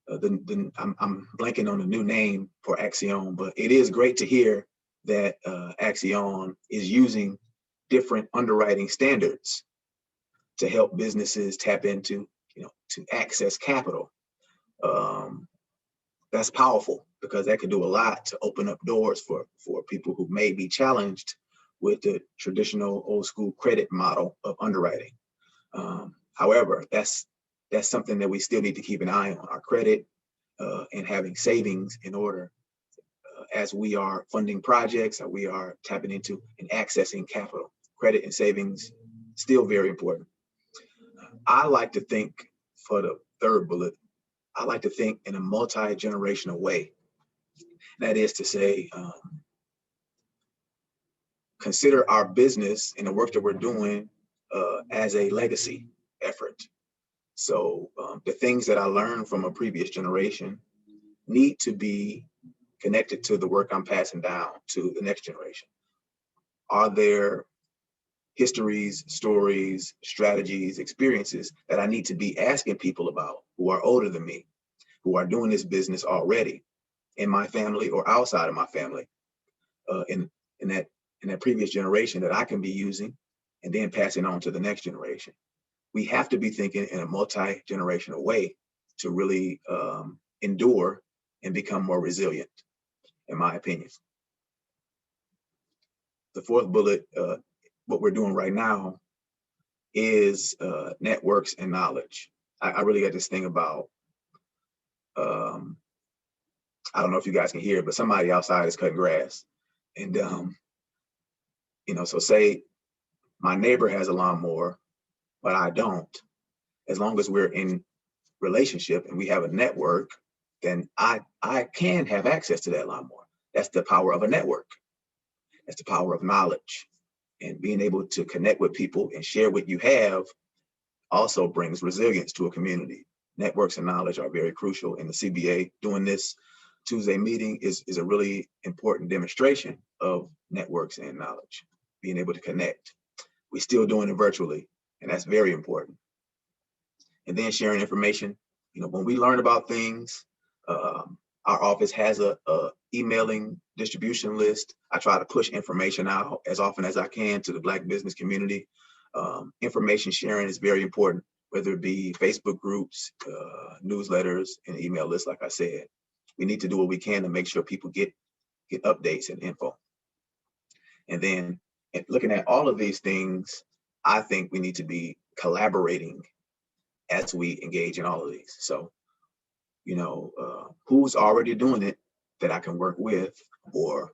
I'm blanking on the new name for Axion, but it is great to hear that Axion is using different underwriting standards to help businesses tap into, to access capital. That's powerful because that could do a lot to open up doors for people who may be challenged with the traditional old school credit model of underwriting. However, that's something that we still need to keep an eye on, our credit and having savings in order as we are funding projects, or we are tapping into and accessing capital. Credit and savings, still very important. I like to think, for the third bullet, I like to think in a multi-generational way. That is to say, consider our business and the work that we're doing as a legacy effort. So the things that I learned from a previous generation need to be connected to the work I'm passing down to the next generation. Are there histories, stories, strategies, experiences that I need to be asking people about who are older than me, who are doing this business already in my family or outside of my family, in that previous generation that I can be using and then passing on to the next generation? We have to be thinking in a multi-generational way to really endure and become more resilient, in my opinion. The fourth bullet, what we're doing right now is networks and knowledge. I really got this thing about, I don't know if you guys can hear it, but somebody outside is cutting grass. And, so say my neighbor has a lawnmower, but I don't. As long as we're in relationship and we have a network, then I can have access to that lawnmower. That's the power of a network. That's the power of knowledge. And being able to connect with people and share what you have also brings resilience to a community. Networks and knowledge are very crucial in the CBA. Doing this Tuesday meeting is a really important demonstration of networks and knowledge, being able to connect. We're still doing it virtually, and that's very important. And then sharing information. When we learn about things, our office has a emailing distribution list. I try to push information out as often as I can to the Black business community. Information sharing is very important, whether it be Facebook groups, newsletters, and email lists, like I said. We need to do what we can to make sure people get updates and info. And then looking at all of these things, I think we need to be collaborating as we engage in all of these. So, who's already doing it that I can work with, or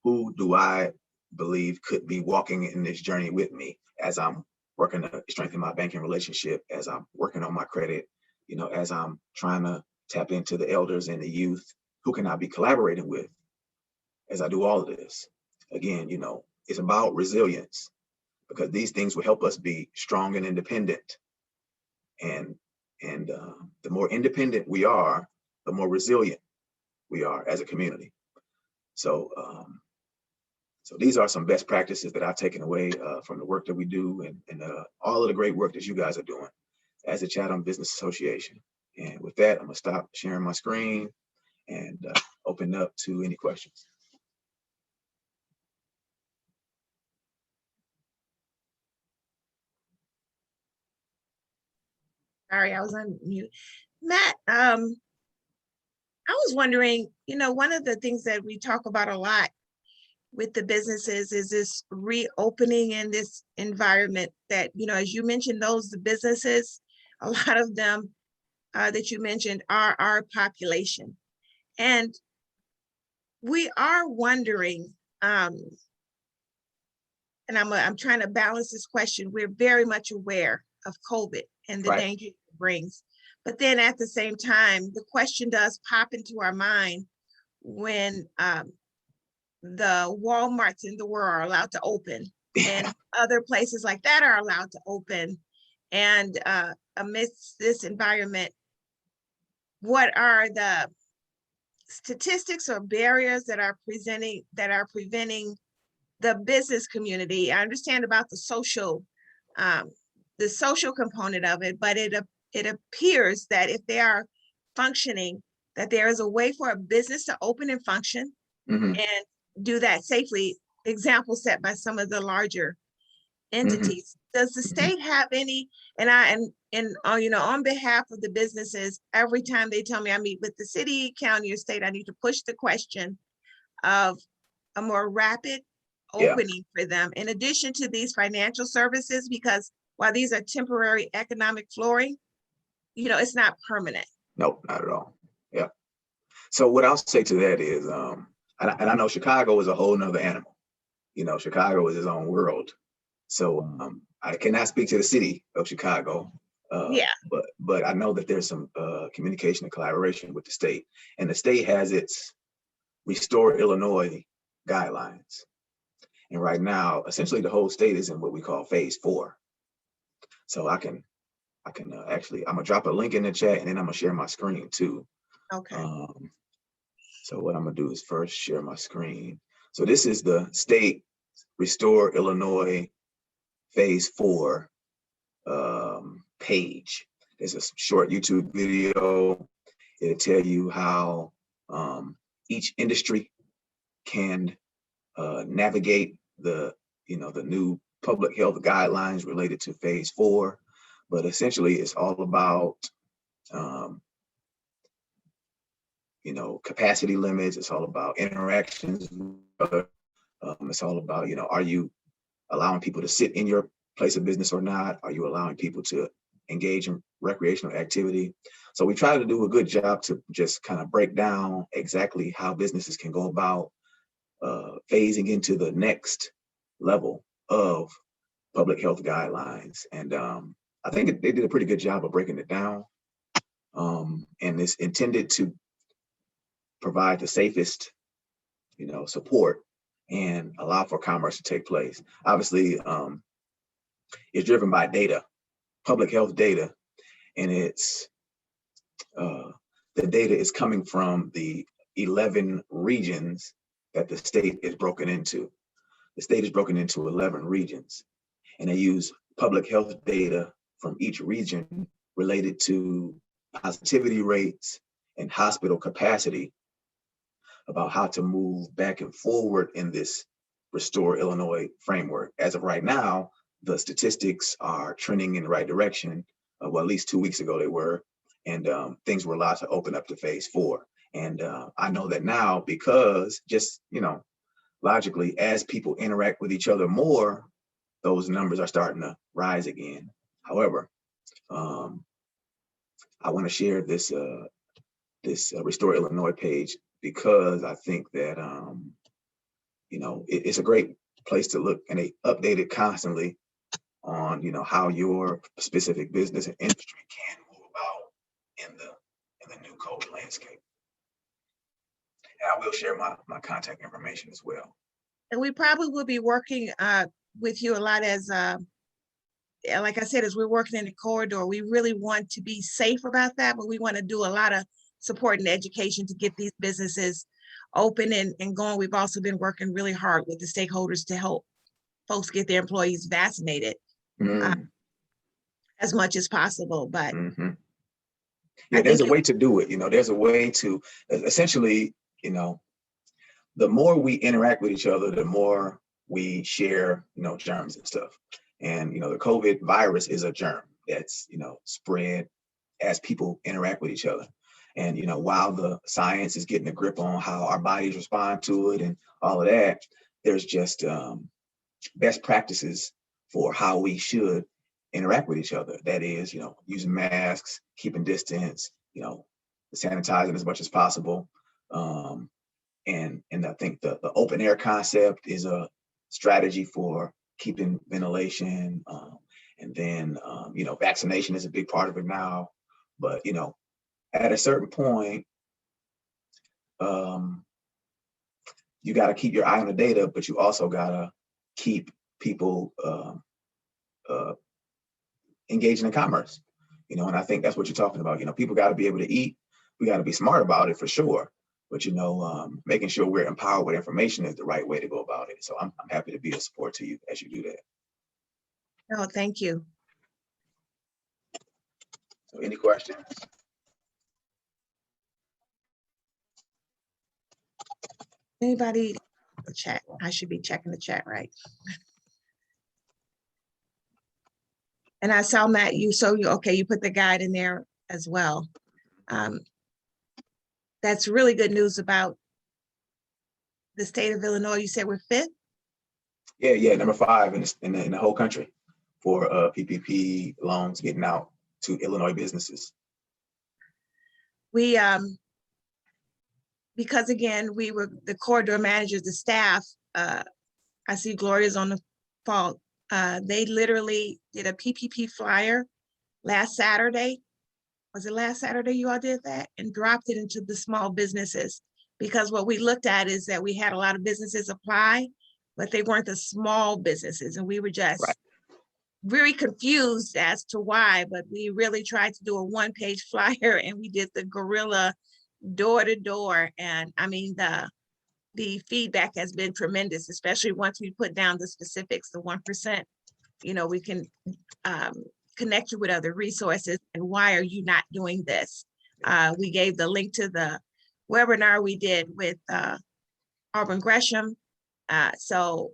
who do I believe could be walking in this journey with me as I'm working to strengthen my banking relationship, as I'm working on my credit, as I'm trying to tap into the elders and the youth. Who can I be collaborating with as I do all of this? Again, it's about resilience, because these things will help us be strong and independent. And the more independent we are, the more resilient we are as a community. So, so these are some best practices that I've taken away from the work that we do, and all of the great work that you guys are doing as a Chatham Business Association. And with that, I'm gonna stop sharing my screen and open up to any questions. Sorry, I was on mute. Matt, I was wondering, one of the things that we talk about a lot with the businesses is this reopening in this environment that, as you mentioned, the businesses, a lot of them that you mentioned are our population. And we are wondering, and I'm trying to balance this question. We're very much aware of COVID and the danger it brings. But then at the same time, the question does pop into our mind when the Walmarts in the world are allowed to open and other places like that are allowed to open. And amidst this environment, what are the statistics or barriers that are preventing the business community. I understand about the social component of it, but it appears that if they are functioning, that there is a way for a business to open and function and do that safely. Example set by some of the larger entities. Does the state have any? And on behalf of the businesses, every time they tell me I meet with the city, county, or state, I need to push the question of a more rapid opening for them, in addition to these financial services, because while these are temporary economic flooring, it's not permanent. No, not at all. Yeah. So what I'll say to that is, and I know Chicago is a whole nother animal. Chicago is its own world. So I cannot speak to the city of Chicago. But I know that there's some communication and collaboration with the state, and the state has its Restore Illinois guidelines. And right now, essentially the whole state is in what we call phase 4. So I can actually, I'm gonna drop a link in the chat, and then I'm gonna share my screen too. Okay. So what I'm gonna do is first share my screen. So this is the state Restore Illinois phase 4 page. There's a short YouTube video. It'll tell you how each industry can navigate the new public health guidelines related to phase 4. But essentially it's all about capacity limits. It's all about interactions with other. It's all about, are you allowing people to sit in your place of business or not? Are you allowing people to engage in recreational activity? So we try to do a good job to just kind of break down exactly how businesses can go about phasing into the next level of public health guidelines. And I think they did a pretty good job of breaking it down. And it's intended to provide the safest, support and allow for commerce to take place. Obviously, it's driven by data, public health data, and it's the data is coming from the 11 regions that the state is broken into. The state is broken into 11 regions, and they use public health data from each region related to positivity rates and hospital capacity about how to move back and forward in this Restore Illinois framework. As of right now, the statistics are trending in the right direction. Well, at least 2 weeks ago they were, and things were allowed to open up to phase 4. And I know that now because just, logically, as people interact with each other more, those numbers are starting to rise again. However, I want to share this Restore Illinois page because I think that it's a great place to look, and they update it constantly on how your specific business and industry can move about in the new COVID landscape. And I will share my contact information as well. And we probably will be working with you a lot as, like I said, as we're working in the corridor, we really want to be safe about that, but we want to do a lot of support and education to get these businesses open and going. We've also been working really hard with the stakeholders to help folks get their employees vaccinated as much as possible. But yeah, there's a way to do it. There's a way to essentially, the more we interact with each other, the more we share, germs and stuff. And, the COVID virus is a germ that's, spread as people interact with each other. And, while the science is getting a grip on how our bodies respond to it and all of that, there's just best practices for how we should interact with each other. That is, using masks, keeping distance, sanitizing as much as possible. And I think the open air concept is a strategy for keeping ventilation. And then, vaccination is a big part of it now. But, at a certain point, you got to keep your eye on the data, but you also got to keep people engaging in commerce. And I think that's what you're talking about. People got to be able to eat. We got to be smart about it for sure. But making sure we're empowered with information is the right way to go about it. So I'm happy to be a support to you as you do that. No, thank you. So any questions? Anybody? The chat. I should be checking the chat, right? And I saw Matt, you put the guide in there as well. That's really good news about the state of Illinois. You said we're 5th? Yeah, number 5 in the whole country for PPP loans getting out to Illinois businesses. We because again, we were the corridor managers, the staff. I see Gloria's on the phone. They literally did a PPP flyer last Saturday. Was it last Saturday you all did that? And dropped it into the small businesses. Because what we looked at is that we had a lot of businesses apply, but they weren't the small businesses. And we were just very confused as to why, but we really tried to do a 1-page flyer and we did the guerrilla door to door. And I mean, the feedback has been tremendous, especially once we put down the specifics, the 1%, we can connect you with other resources. And why are you not doing this? We gave the link to the webinar we did with Auburn Gresham. So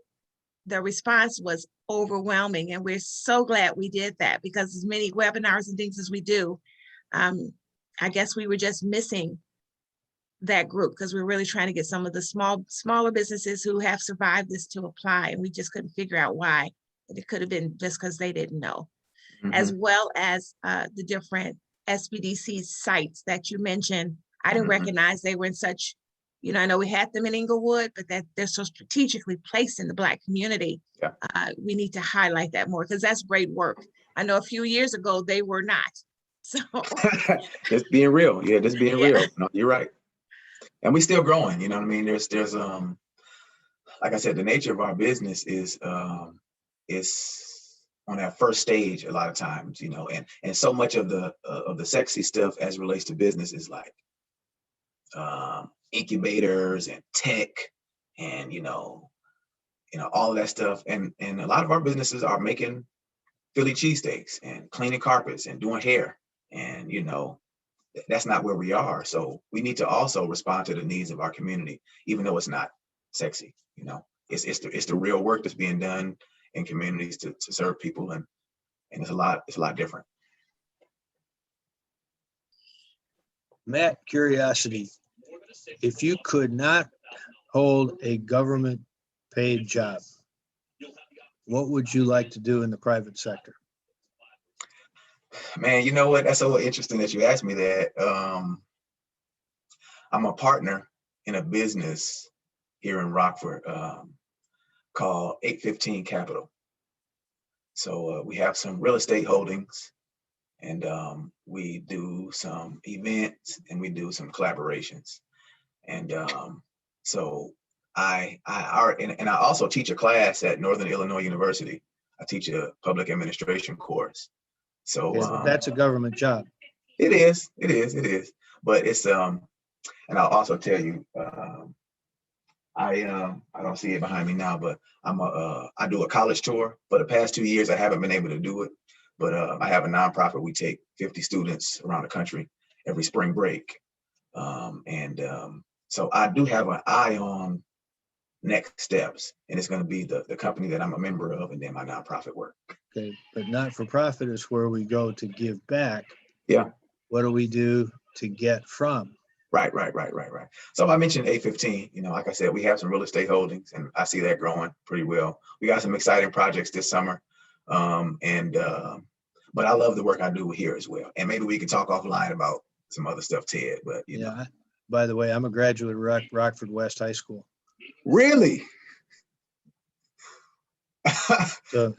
the response was overwhelming. And we're so glad we did that, because as many webinars and things as we do, I guess we were just missing that group, because we're really trying to get some of the smaller businesses who have survived this to apply. And we just couldn't figure out why. And it could have been just because they didn't know. As well as the different SBDC sites that you mentioned. I didn't recognize they were in such, I know we had them in Inglewood, but that they're so strategically placed in the Black community. Yeah. We need to highlight that more, because that's great work. I know a few years ago, they were not. So Just being real. Yeah, just being real. No, you're right. And we're still growing, you know what I mean? There's like I said, the nature of our business is on that first stage a lot of times, and so much of the sexy stuff as it relates to business is like incubators and tech and all of that stuff. And a lot of our businesses are making Philly cheesesteaks and cleaning carpets and doing hair. And that's not where we are. So we need to also respond to the needs of our community, even though it's not sexy. It's the real work that's being done in communities to serve people, and it's a lot different. Matt, curiosity, if you could not hold a government paid job, what would you like to do in the private sector? Man, you know what? That's so interesting that you asked me that. I'm a partner in a business here in Rockford called 815 Capital. So we have some real estate holdings, and we do some events and we do some collaborations. And so I also teach a class at Northern Illinois University. I teach a public administration course. So that's a government job. It is. But it's and I'll also tell you, I don't see it behind me now, but I do a college tour. For the past 2 years, I haven't been able to do it, but I have a nonprofit. We take 50 students around the country every spring break, so I do have an eye on next steps, and it's going to be the company that I'm a member of, and then my nonprofit work. Okay, but not-for-profit is where we go to give back. Yeah. What do we do to get from? Right. So I mentioned 815, like I said, we have some real estate holdings, and I see that growing pretty well. We got some exciting projects this summer. But I love the work I do here as well. And maybe we can talk offline about some other stuff, Ted, but you know. By the way, I'm a graduate of Rockford West High School. Really? So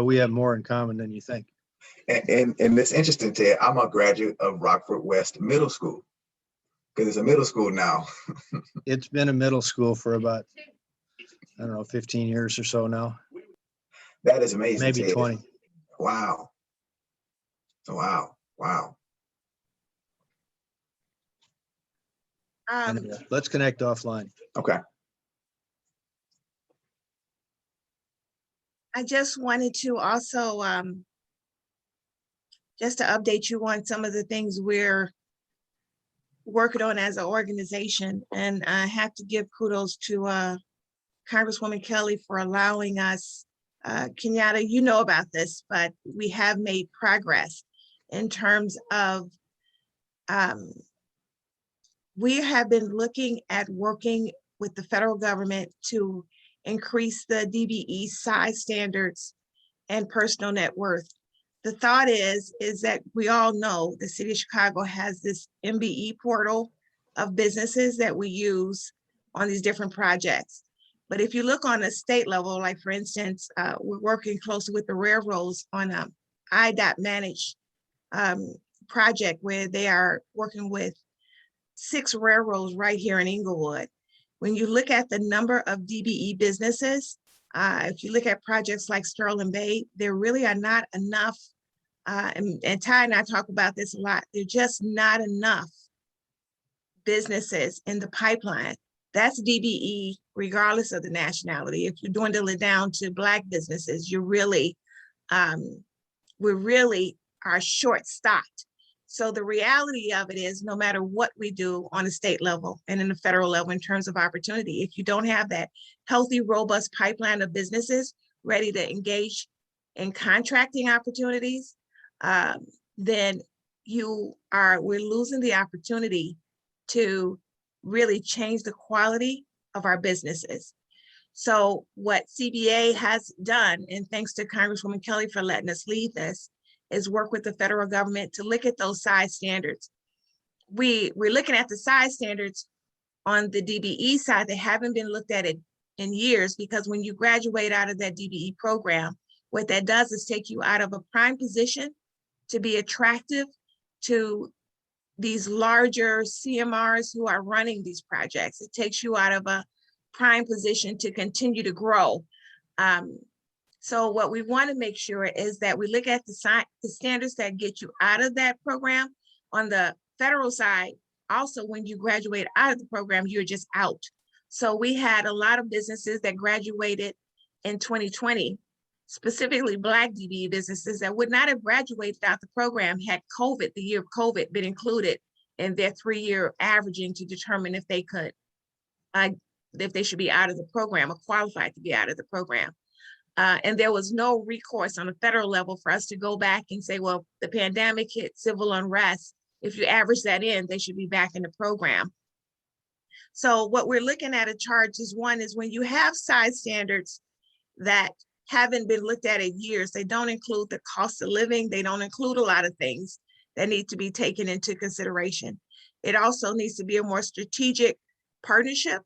we have more in common than you think. And it's interesting, Ted, I'm a graduate of Rockford West Middle School, because it's a middle school now. It's been a middle school for about, 15 years or so now. That is amazing. Maybe Ted. 20. Wow. And let's connect offline. Okay. I just wanted to also, just to update you on some of the things we're working on as an organization. And I have to give kudos to Congresswoman Kelly for allowing us, Kenyatta, you know about this, but we have made progress in terms of, we have been looking at working with the federal government to increase the DBE size standards and personal net worth. The thought is that we all know the city of Chicago has this MBE portal of businesses that we use on these different projects. But if you look on a state level, like for instance, we're working closely with the railroads on a IDOT managed project where they are working with 6 railroads right here in Inglewood. When you look at the number of DBE businesses, if you look at projects like Sterling Bay, there really are not enough, and Ty and I talk about this a lot, there are just not enough businesses in the pipeline. That's DBE regardless of the nationality. If you're dwindle it down to Black businesses, you're really, we really are short-stocked. So the reality of it is no matter what we do on a state level and in the federal level in terms of opportunity, if you don't have that healthy, robust pipeline of businesses ready to engage in contracting opportunities, then we're losing the opportunity to really change the quality of our businesses. So what CBA has done, and thanks to Congresswoman Kelly for letting us lead this, is work with the federal government to look at those size standards. We're looking at the size standards on the DBE side. They haven't been looked at it in years, because when you graduate out of that DBE program, what that does is take you out of a prime position to be attractive to these larger CMRs who are running these projects. It takes you out of a prime position to continue to grow. So what we want to make sure is that we look at the standards that get you out of that program. On the federal side, also when you graduate out of the program, you're just out. So we had a lot of businesses that graduated in 2020, specifically Black DBE businesses that would not have graduated out the program had COVID, the year of COVID, been included in their 3-year averaging to determine if they could, if they should be out of the program or qualified to be out of the program. And there was no recourse on the federal level for us to go back and say, well, the pandemic hit, civil unrest. If you average that in, they should be back in the program. So what we're looking at a charge is one is when you have size standards that haven't been looked at in years, they don't include the cost of living. They don't include a lot of things that need to be taken into consideration. It also needs to be a more strategic partnership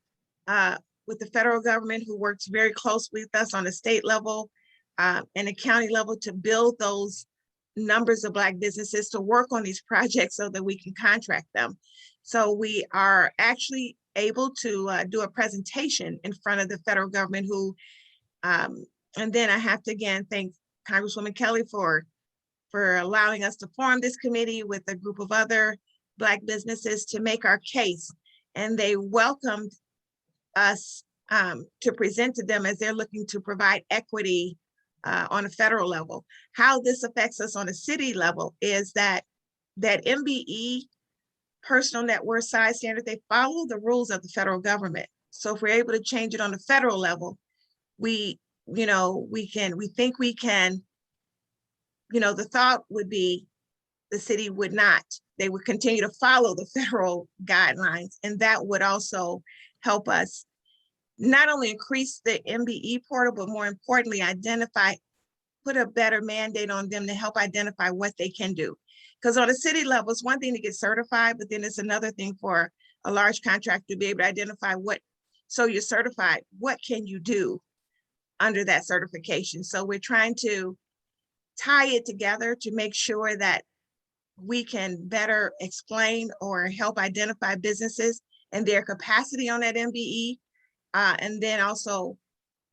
with the federal government, who works very closely with us on the state level and the county level to build those numbers of Black businesses to work on these projects so that we can contract them. So we are actually able to do a presentation in front of the federal government who, and then I have to again thank Congresswoman Kelly for allowing us to form this committee with a group of other Black businesses to make our case. And they welcomed us to present to them as they're looking to provide equity on a federal level. How this affects us on a city level is that MBE personal net worth size standard, they follow the rules of the federal government. So if we're able to change it on the federal level, we think we can, the thought would be the city would not, they would continue to follow the federal guidelines. And that would also help us not only increase the MBE portal, but more importantly, put a better mandate on them to help identify what they can do. Because on a city level, it's one thing to get certified, but then it's another thing for a large contractor to be able to identify so you're certified, what can you do under that certification? So we're trying to tie it together to make sure that we can better explain or help identify businesses and their capacity on that MBE, and then also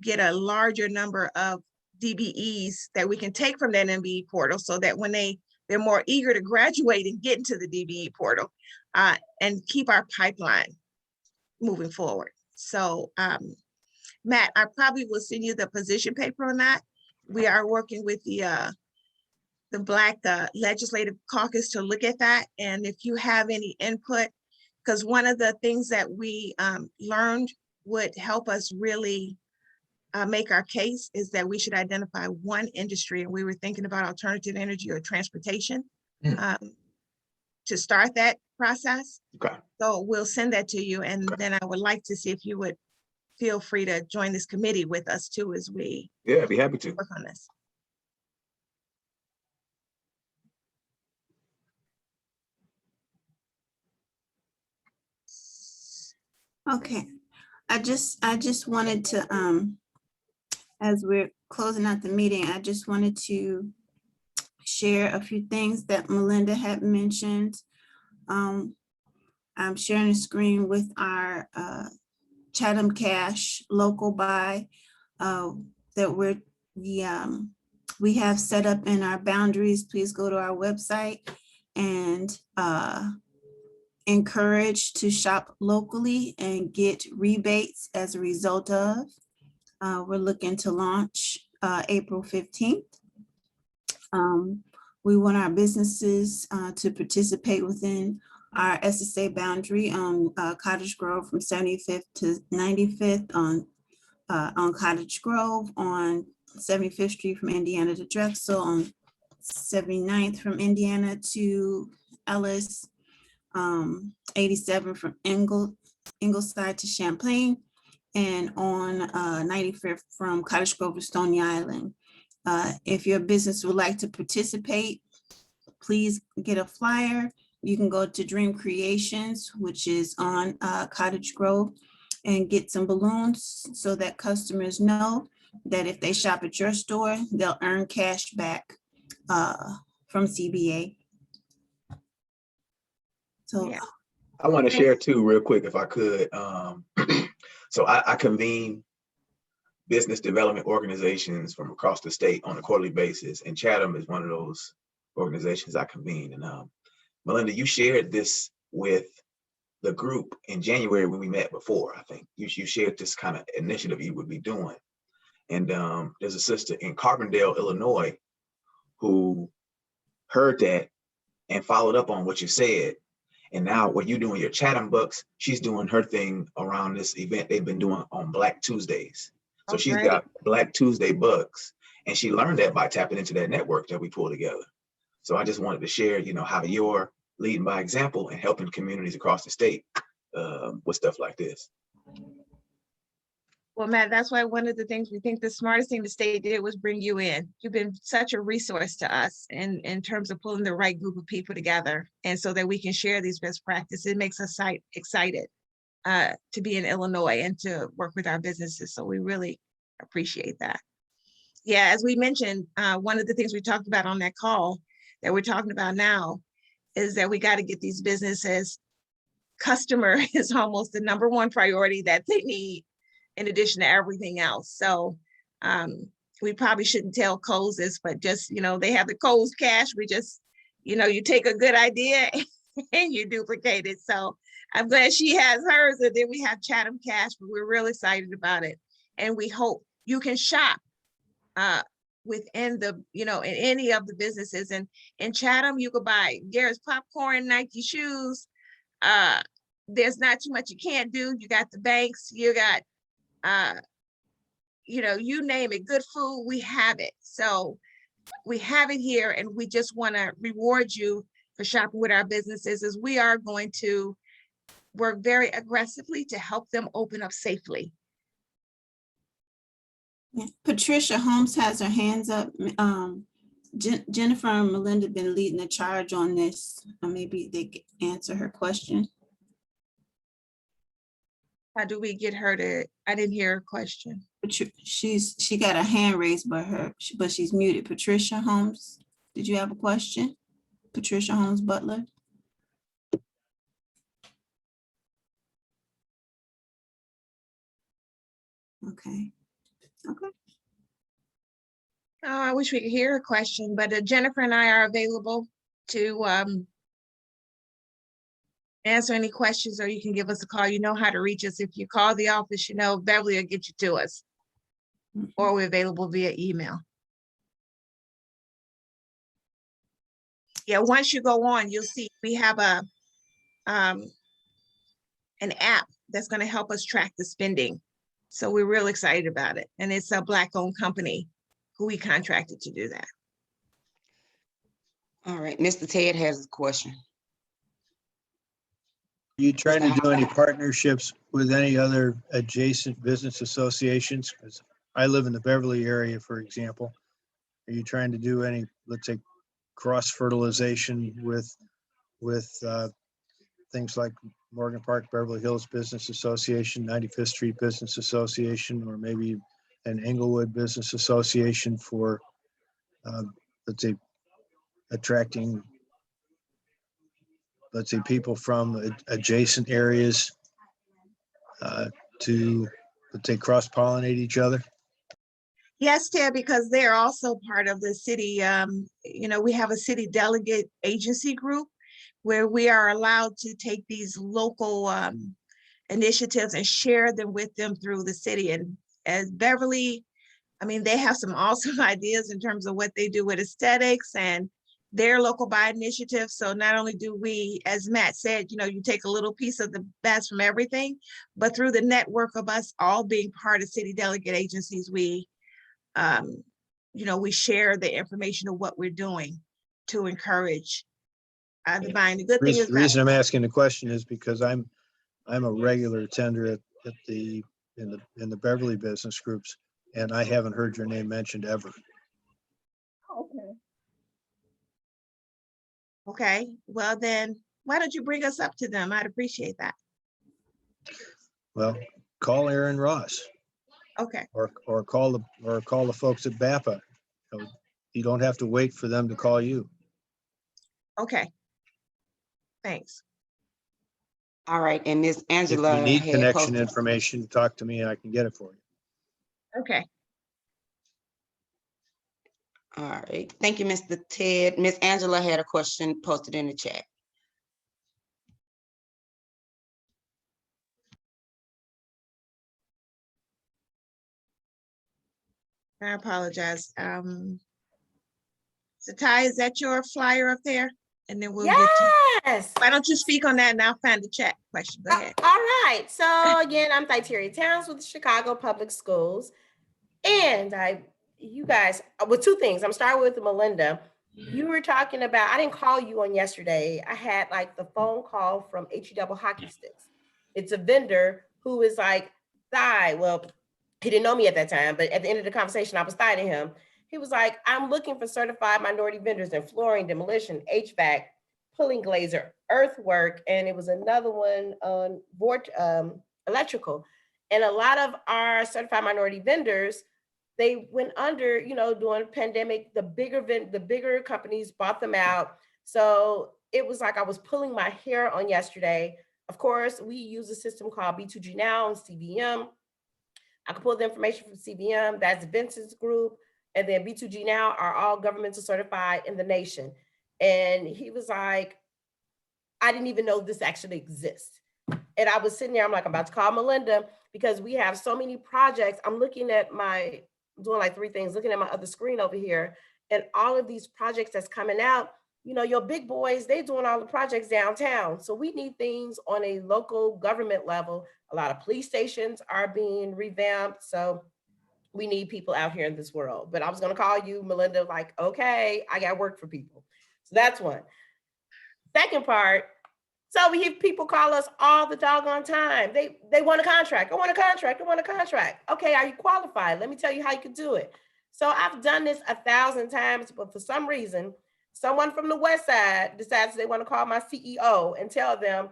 get a larger number of DBEs that we can take from that MBE portal so that when they're more eager to graduate and get into the DBE portal. and keep our pipeline moving forward. So Matt, I probably will send you the position paper on that. We are working with the Black Legislative Caucus to look at that. And if you have any input, because one of the things that we learned would help us really make our case is that we should identify one industry, and we were thinking about alternative energy or transportation to start that process. Okay. So we'll send that to you, and then I would like to see if you would feel free to join this committee with us too as we I'd be happy to work on this. Okay, I just wanted to, as we're closing out the meeting, I just wanted to share a few things that Melinda had mentioned. I'm sharing a screen with our Chatham Cash local buy that we have set up in our boundaries. Please go to our website and encouraged to shop locally and get rebates as a result of. We're looking to launch April 15th. We want our businesses to participate within our SSA boundary on Cottage Grove from 75th to 95th on Cottage Grove, on 75th Street from Indiana to Drexel, on 79th from Indiana to Ellis, 87 from Ingleside to Champlain, and on 95th from Cottage Grove to Stony Island. If your business would like to participate, please get a flyer. You can go to Dream Creations, which is on Cottage Grove, and get some balloons so that customers know that if they shop at your store, they'll earn cash back from CBA. So yeah. I want to share too, real quick, if I could. So I convene business development organizations from across the state on a quarterly basis, and Chatham is one of those organizations I convene. And Melinda, you shared this with the group in January when we met before. I think you shared this kind of initiative you would be doing. And there's a sister in Carbondale, Illinois, who heard that and followed up on what you said. And now what you're doing, your Chatham Bucks, she's doing her thing around this event they've been doing on Black Tuesdays. So she's got Black Tuesday Bucks, and she learned that by tapping into that network that we pull together. So I just wanted to share, how you're leading by example and helping communities across the state with stuff like this. Well, Matt, that's why one of the things we think the smartest thing the state did was bring you in. You've been such a resource to us in terms of pulling the right group of people together, and so that we can share these best practices. It makes us excited to be in Illinois and to work with our businesses. So we really appreciate that. Yeah, as we mentioned, one of the things we talked about on that call that we're talking about now is that we got to get these businesses. Customer is almost the #1 priority that they need, in addition to everything else. So we probably shouldn't tell Kohl's this, but just, they have the Kohl's Cash. We just, you take a good idea and you duplicate it. So I'm glad she has hers, and then we have Chatham Cash, but we're really excited about it. And we hope you can shop within the, in any of the businesses. And in Chatham, you could buy Garrett's popcorn, Nike shoes. There's not too much you can't do. You got the banks, you got you name it, good food, we have it. So we have it here, and we just want to reward you for shopping with our businesses, as we are going to work very aggressively to help them open up safely. yeah. Patricia Holmes has her hands up. Jennifer and Melinda been leading the charge on this. Maybe they could answer her question. How do we get her to, I didn't hear her question. She got a hand raised but she's muted. Patricia Holmes, did you have a question? Patricia Holmes Butler. Okay. Oh, I wish we could hear her question, but Jennifer and I are available to answer any questions, or you can give us a call. You know how to reach us. If you call the office, you know, Beverly will get you to us. Or we're available via email. Yeah, once you go on, you'll see we have an app that's going to help us track the spending. So we're real excited about it. And it's a Black-owned company who we contracted to do that. All right, Mr. Ted has a question. Are you trying to do any partnerships with any other adjacent business associations? Because I live in the Beverly area, for example. Are you trying to do any, let's say, cross-fertilization with things like Morgan Park, Beverly Hills Business Association, 95th Street Business Association, or maybe an Englewood Business Association for, let's say, attracting, let's say, people from adjacent areas to, let's say, cross-pollinate each other? Yes, Ted, because they're also part of the city. You know, we have a city delegate agency group where we are allowed to take these local initiatives and share them with them through the city. And as Beverly, I mean, they have some awesome ideas in terms of what they do with aesthetics and their local buy initiative. So not only do we, as Matt said, you know, you take a little piece of the best from everything, but through the network of us all being part of city delegate agencies, we, you know, we share the information of what we're doing to encourage the buying. The good thing is The reason I'm asking the question is because I'm a regular attender at the in the Beverly business groups, and I haven't heard your name mentioned ever. Okay. Okay, well then, why don't you bring us up to them? I'd appreciate that. Well, call Aaron Ross. Okay. Or call the folks at BAPA. You don't have to wait for them to call you. Okay. Thanks. All right, and Miss If Angela you need had connection posted. information, talk to me and I can get it for you. Okay. All right, thank you, Mr. Ted. Miss Angela had a question posted in the chat. I apologize. So Ty, is that your flyer up there? And then we'll get to. Yes. Why don't you speak on that and I'll find the chat question. Go ahead. All right. So again, I'm Thyteria Towns with the Chicago Public Schools. And you guys, with two things. I'm starting with Melinda. You were talking about, I didn't call you on yesterday. I had like the phone call from HE Hockey Sticks. It's a vendor who is like, Thigh. Well, he didn't know me at that time, but at the end of the conversation, I was Thigh to him. He was like, I'm looking for certified minority vendors in flooring, demolition, HVAC, pulling glazer, earthwork, and it was another one on electrical. And a lot of our certified minority vendors, they went under, you know, during the pandemic, the bigger companies bought them out. So it was like I was pulling my hair on yesterday. Of course, we use a system called B2G Now and CBM. I can pull the information from CBM, that's Vincent's group, and then B2G Now are all governmental certified in the nation. And he was like, I didn't even know this actually exists. And I was sitting there, I'm like, I'm about to call Melinda because we have so many projects. I'm looking at doing like three things, looking at my other screen over here, and all of these projects that's coming out, you know, your big boys, they doing all the projects downtown. So we need things on a local government level. A lot of police stations are being revamped. So we need people out here in this world. But I was gonna call you, Melinda, like, okay, I got work for people. So that's one. Second part, so we have people call us all the doggone time. They want a contract. I want a contract. I want a contract. Okay, are you qualified? Let me tell you how you can do it. So I've done this 1,000 times, but for some reason, someone from the West Side decides they want to call my CEO and tell them,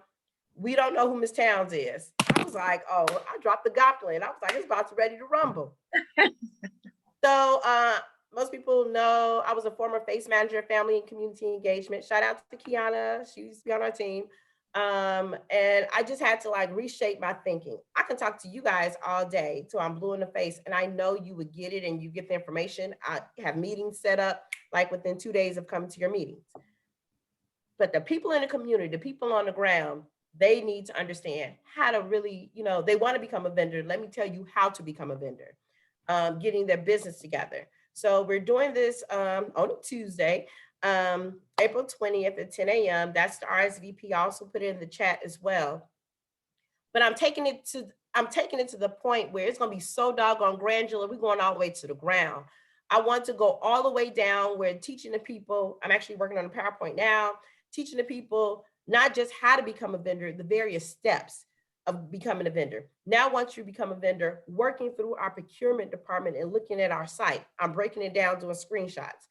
we don't know who Miss Towns is. I was like, oh, I dropped the goblet. I was like, it's about to ready to rumble. So most people know I was a former face manager of family and community engagement. Shout out to Kiana. She used to be on our team. And I just had to like reshape my thinking. I can talk to you guys all day till I'm blue in the face, and I know you would get it and you get the information. I have meetings set up like within 2 days of coming to your meetings. But the people in the community, the people on the ground, They need to understand how to really, they want to become a vendor. Let me tell you how to become a vendor, getting their business together. So we're doing this on a Tuesday, April 20th at 10 a.m. That's the RSVP. I also put it in the chat as well. But I'm taking it to the point where it's going to be so doggone granular. We're going all the way to the ground. I want to go all the way down where teaching the people, I'm actually working on a PowerPoint now, teaching the people not just how to become a vendor, the various steps of becoming a vendor. Now, once you become a vendor, working through our procurement department and looking at our site, I'm breaking it down, doing screenshots.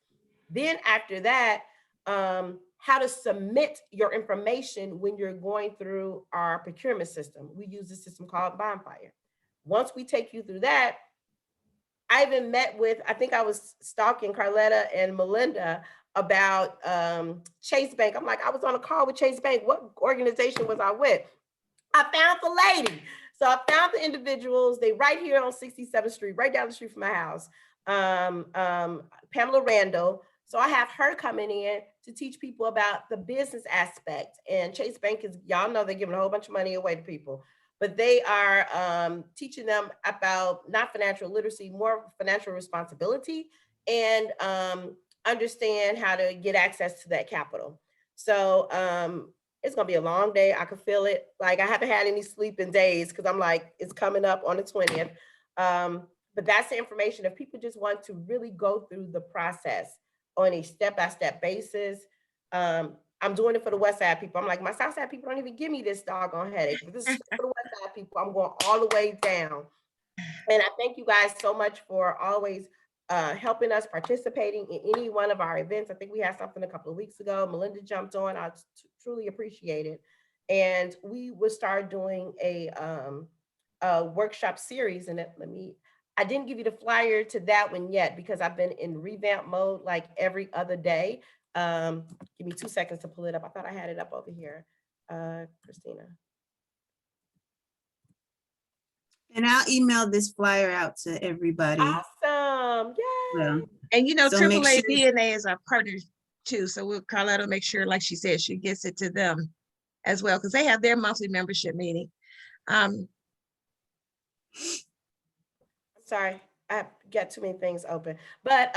Then after that, how to submit your information when you're going through our procurement system. We use a system called Bonfire. Once we take you through that, I even met with, I think I was stalking Carletta and Melinda about Chase Bank. I'm like, I was on a call with Chase Bank. What organization was I with? I found the lady. So I found the individuals. They right here on 67th Street, right down the street from my house. Pamela Randall. So I have her coming in to teach people about the business aspect. And Chase Bank is, y'all know they're giving a whole bunch of money away to people, but they are teaching them about not financial literacy, more financial responsibility, and understand how to get access to that capital. So it's gonna be a long day. I can feel it. Like I haven't had any sleep in days because I'm like, it's coming up on the 20th. But that's the information. If people just want to really go through the process on a step-by-step basis. I'm doing it for the West Side people. I'm like, my South Side people don't even give me this doggone headache. But this is for the West Side people. I'm going all the way down. And I thank you guys so much for always helping us, participating in any one of our events. I think we had something a couple of weeks ago. Melinda jumped on. I truly appreciate it. And we will start doing a workshop series. And I didn't give you the flyer to that one yet because I've been in revamp mode like every other day. Give me 2 seconds to pull it up. I thought I had it up over here, Christina. And I'll email this flyer out to everybody. Awesome, yay! Yeah. And So make AAA sure- DNA is our partner too. So Carletta will make sure, like she said, she gets it to them as well, because they have their monthly membership meeting. Sorry, I got too many things open, but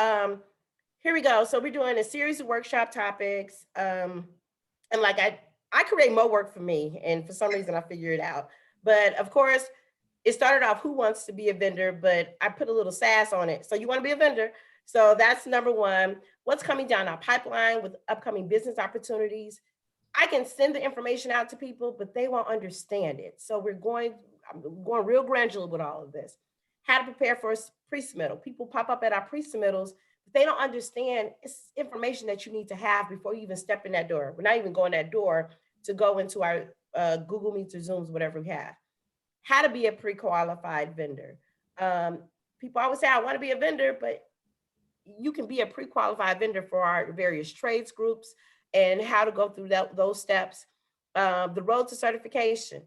here we go. So we're doing a series of workshop topics. And like I create more work for me, and for some reason I figure it out. But of course, it started off who wants to be a vendor, but I put a little sass on it. So you want to be a vendor. So that's number one. What's coming down our pipeline with upcoming business opportunities? I can send the information out to people, but they won't understand it. So I'm going real granular with all of this. How to prepare for a pre-submittal. People pop up at our pre-submittals, but they don't understand it's information that you need to have before you even step in that door. We're not even going that door to go into our Google Meets or Zooms, whatever we have. How to be a pre-qualified vendor. People always say, I want to be a vendor, but you can be a pre-qualified vendor for our various trades groups and how to go through those steps. The road to certification.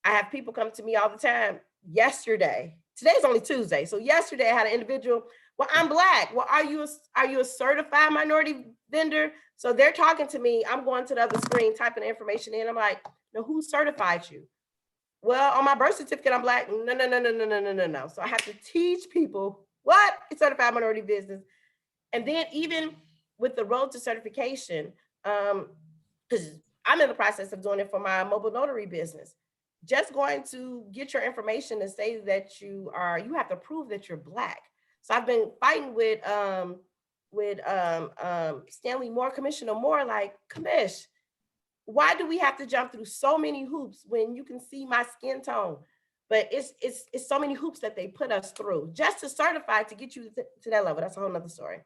I have people come to me all the time. Today's only Tuesday. So yesterday I had an individual, well, I'm Black. Well, are you a certified minority vendor? So they're talking to me. I'm going to the other screen, typing the information in. I'm like, no, who certified you? Well, on my birth certificate, I'm Black. No. So I have to teach people what is certified minority business. And then even with the road to certification, because I'm in the process of doing it for my mobile notary business, just going to get your information and say that you have to prove that you're Black. So I've been fighting with Stanley Moore, Commissioner Moore, like, Commish, why do we have to jump through so many hoops when you can see my skin tone? But it's so many hoops that they put us through just to certify to get you to that level. That's a whole nother story.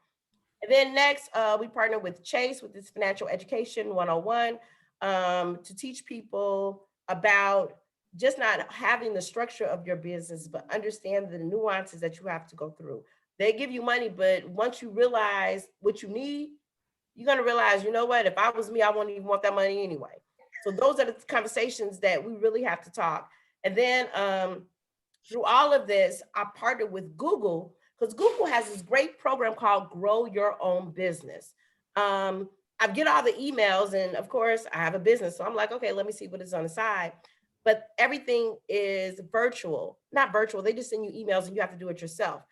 And then next, we partner with Chase with this Financial Education 101 to teach people about just not having the structure of your business, but understand the nuances that you have to go through. They give you money, but once you realize what you need, you're going to realize, you know what, if I was me, I wouldn't even want that money anyway. So those are the conversations that we really have to talk. And then through all of this, I partnered with Google because Google has this great program called Grow Your Own Business. I I get all the emails, and of course I have a business. So I'm like, okay, let me see what is on the side. But everything is virtual, not virtual. They just send you emails and you have to do it yourself.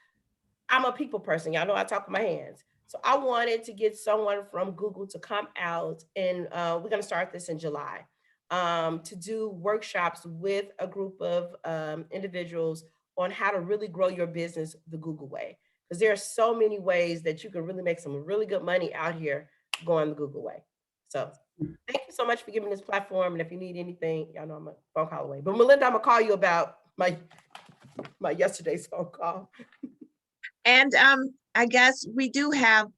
I'm a people person. Y'all know I talk with my hands. So I wanted to get someone from Google to come out, and we're going to start this in July, to do workshops with a group of individuals on how to really grow your business the Google way. Because there are so many ways that you can really make some really good money out here going the Google way. So thank you so much for giving this platform. And if you need anything, y'all know I'm a phone call away. But Melinda, I'm gonna call you about my yesterday's phone call. And I guess we do have,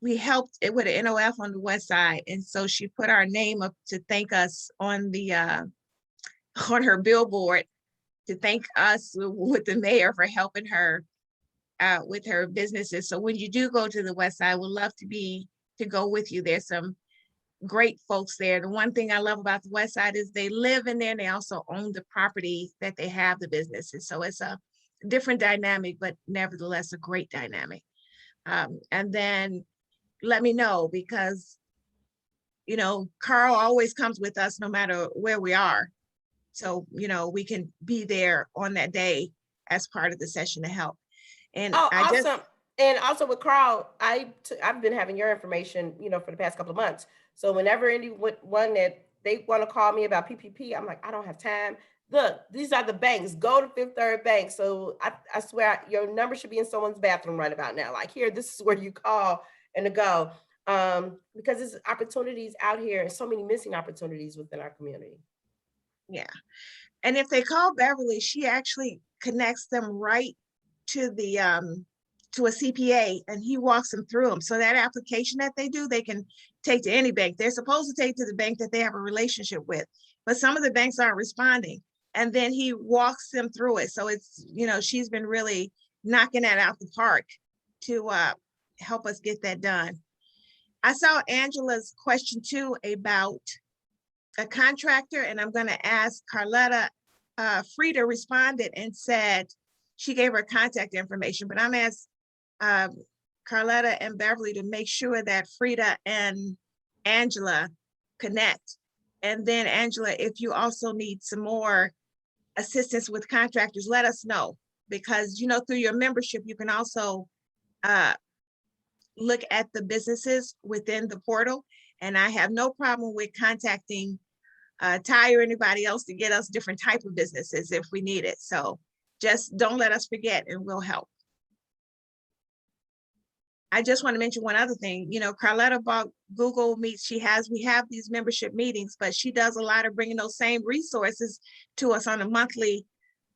we helped it with an NOF on the west side. And so she put our name up to thank us on the, on her billboard, to thank us with the mayor for helping her with her businesses. So when you do go to the west side, we'd love to go with you. There's some great folks there. The one thing I love about the west side is they live in there and they also own the property that they have the businesses. So it's a different dynamic, but nevertheless a great dynamic. And then let me know, because you know, Carl always comes with us no matter where we are. So, you know, we can be there on that day as part of the session to help. And awesome. And also with Carl, I've been having your information, you know, for the past couple of months. So whenever anyone that they want to call me about PPP, I'm like, I don't have time. Look, these are the banks. Go to Fifth Third Bank. So I swear your number should be in someone's bathroom right about now. Like, here, this is where you call and to go. Because there's opportunities out here and so many missing opportunities within our community. Yeah. And if they call Beverly, she actually connects them right to the to a CPA, and he walks them through them. So that application that they do, they can take to any bank. They're supposed to take to the bank that they have a relationship with, but some of the banks aren't responding. And then he walks them through it. So it's, you know, she's been really knocking that out the park to help us get that done. I saw Angela's question too about a contractor, and I'm going to ask Carletta. Frida responded and said she gave her contact information, but I'm asking Carletta and Beverly to make sure that Frida and Angela connect. And then Angela, if you also need some more assistance with contractors, let us know, because, you know, through your membership, you can also look at the businesses within the portal. And I have no problem with contacting Ty or anybody else to get us different type of businesses if we need it. So just don't let us forget, and we'll help. I just want to mention one other thing. You know, Carletta bought Google Meets. We have these membership meetings, but she does a lot of bringing those same resources to us on a monthly.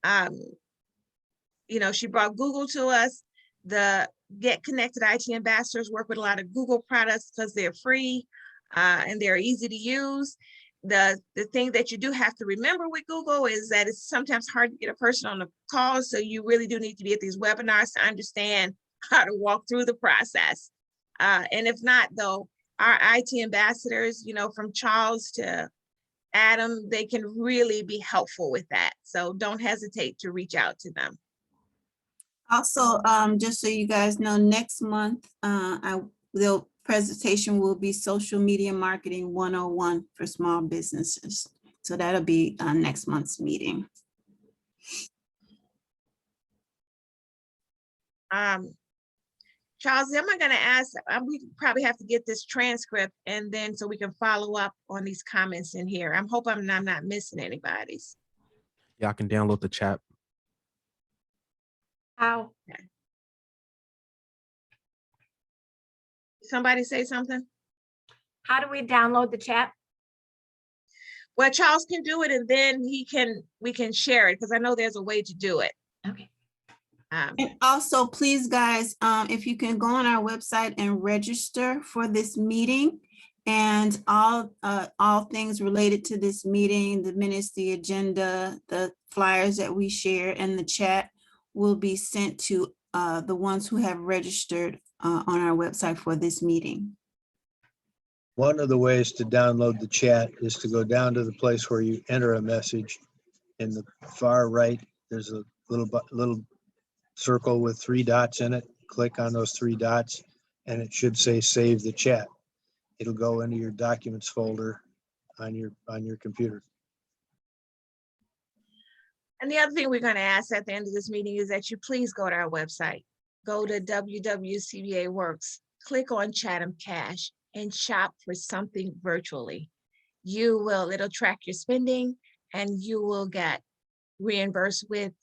You know, she brought Google to us. The Get Connected IT ambassadors work with a lot of Google products because they're free and they're easy to use. The thing that you do have to remember with Google is that it's sometimes hard to get a person on the call. So you really do need to be at these webinars to understand how to walk through the process. And if not, though, our IT ambassadors, you know, from Charles to Adam, they can really be helpful with that. So don't hesitate to reach out to them. Also, just so you guys know, next month, the presentation will be Social Media Marketing 101 for small businesses. So that'll be next month's meeting. Charles, am I going to ask, we probably have to get this transcript, and then so we can follow up on these comments in here. I'm hoping I'm not missing anybody's. Yeah, I can download the chat. How? Okay. Somebody say something? How do we download the chat? Well, Charles can do it, and then we can share it, because I know there's a way to do it. Okay. And also, please, guys, if you can go on our website and register for this meeting, and all things related to this meeting, the minutes, the agenda, the flyers that we share, and the chat will be sent to the ones who have registered on our website for this meeting. One of the ways to download the chat is to go down to the place where you enter a message. In the far right, there's a little circle with 3 dots in it. Click on those 3 dots and it should say save the chat. It'll go into your documents folder on your computer. And the other thing we're going to ask at the end of this meeting is that you please go to our website. Go to WWCBA Works, click on Chatham Cash and shop for something virtually. It'll track your spending and you will get reimbursed with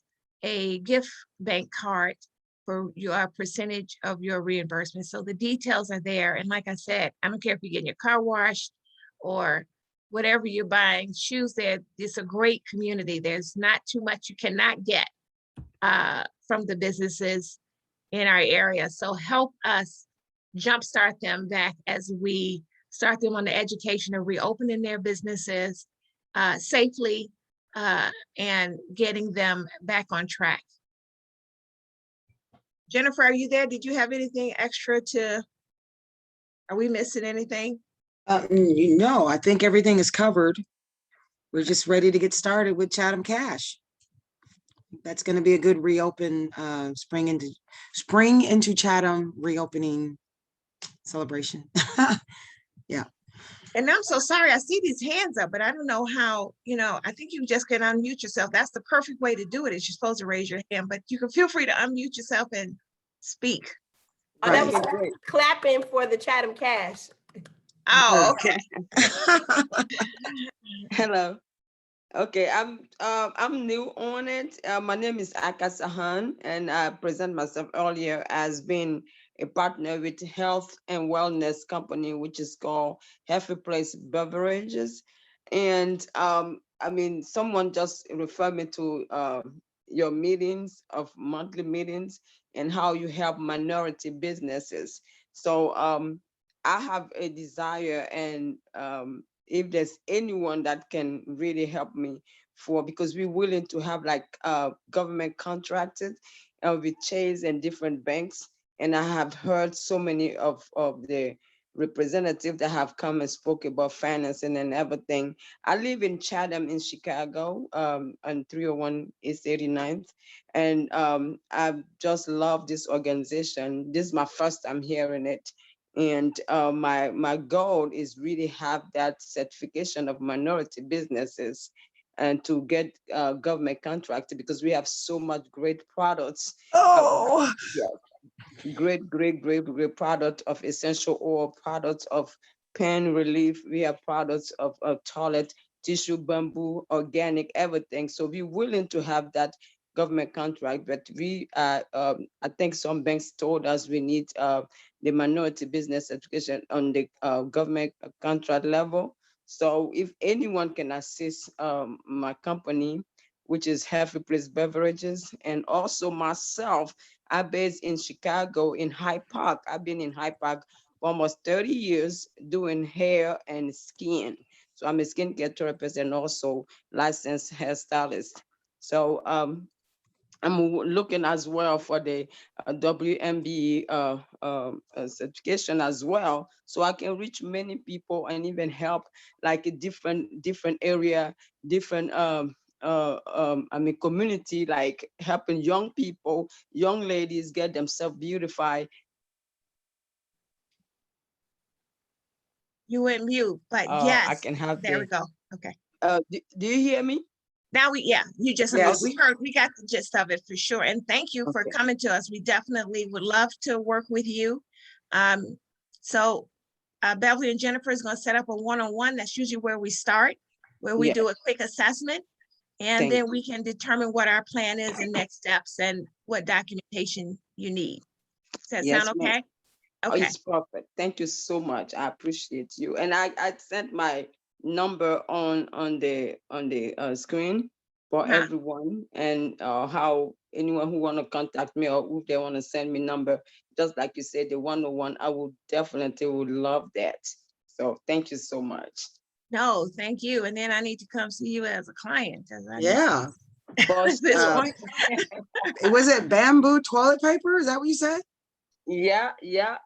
a gift bank card for your percentage of your reimbursement. So the details are there. And like I said, I don't care if you're getting your car washed or whatever you're buying, shoes there. It's a great community. There's not too much you cannot get from the businesses in our area. So help us jumpstart them back as we start them on the education of reopening their businesses safely and getting them back on track. Jennifer, are you there? Did you have anything extra are we missing anything? No, I think everything is covered. We're just ready to get started with Chatham Cash. That's going to be a good reopen, spring into Chatham reopening celebration. Yeah. And I'm so sorry, I see these hands up, but I don't know how, I think you just can unmute yourself. That's the perfect way to do it, is you're supposed to raise your hand, but you can feel free to unmute yourself and speak. Oh, that was clapping for the Chatham Cash. Oh, okay. Hello. Okay, I'm new on it. My name is Akasahan, and I present myself earlier as being a partner with health and wellness company, which is called Healthy Place Beverages. And someone just referred me to your monthly meetings and how you help minority businesses. So I have a desire, and if there's anyone that can really help me because we're willing to have government contracted with Chase and different banks. And I have heard so many of the representatives that have come and spoke about financing and everything. I live in Chatham in Chicago on 301 East 89th. And I just love this organization. This is my first time hearing it. And my goal is really have that certification of minority businesses and to get government contracted, because we have so much great products. Oh, great product of essential oil, products of pain relief. We have products of toilet tissue, bamboo, organic, everything. So we're willing to have that government contract, but I think some banks told us we need the minority business education on the government contract level. So if anyone can assist my company, which is Healthy Place Beverages, and also myself, I'm based in Chicago in Hyde Park. I've been in Hyde Park for almost 30 years doing hair and skin. So I'm a skincare therapist and also licensed hairstylist. So I'm looking as well for the WMB certification as well, so I can reach many people and even help like a different area, different community, like helping young people, young ladies get themselves beautified. You went mute, but yes, I can have there we go. Okay. Do you hear me? Now you just, Yes. we got the gist of it for sure. And thank you for coming to us. We definitely would love to work with you. So Beverly and Jennifer is going to set up a one-on-one. That's usually where we start, where we do a quick assessment, and then we can determine what our plan is and next steps and what documentation you need. Does that sound okay? Okay. It's perfect. Thank you so much. I appreciate you. And I sent my number on the screen for everyone, and how anyone who want to contact me or if they want to send me number, just like you said, the one-on-one, I would definitely would love that. So thank you so much. No, thank you. And then I need to come see you as a client. yeah. Was it bamboo toilet paper? Is that what you said? Yeah.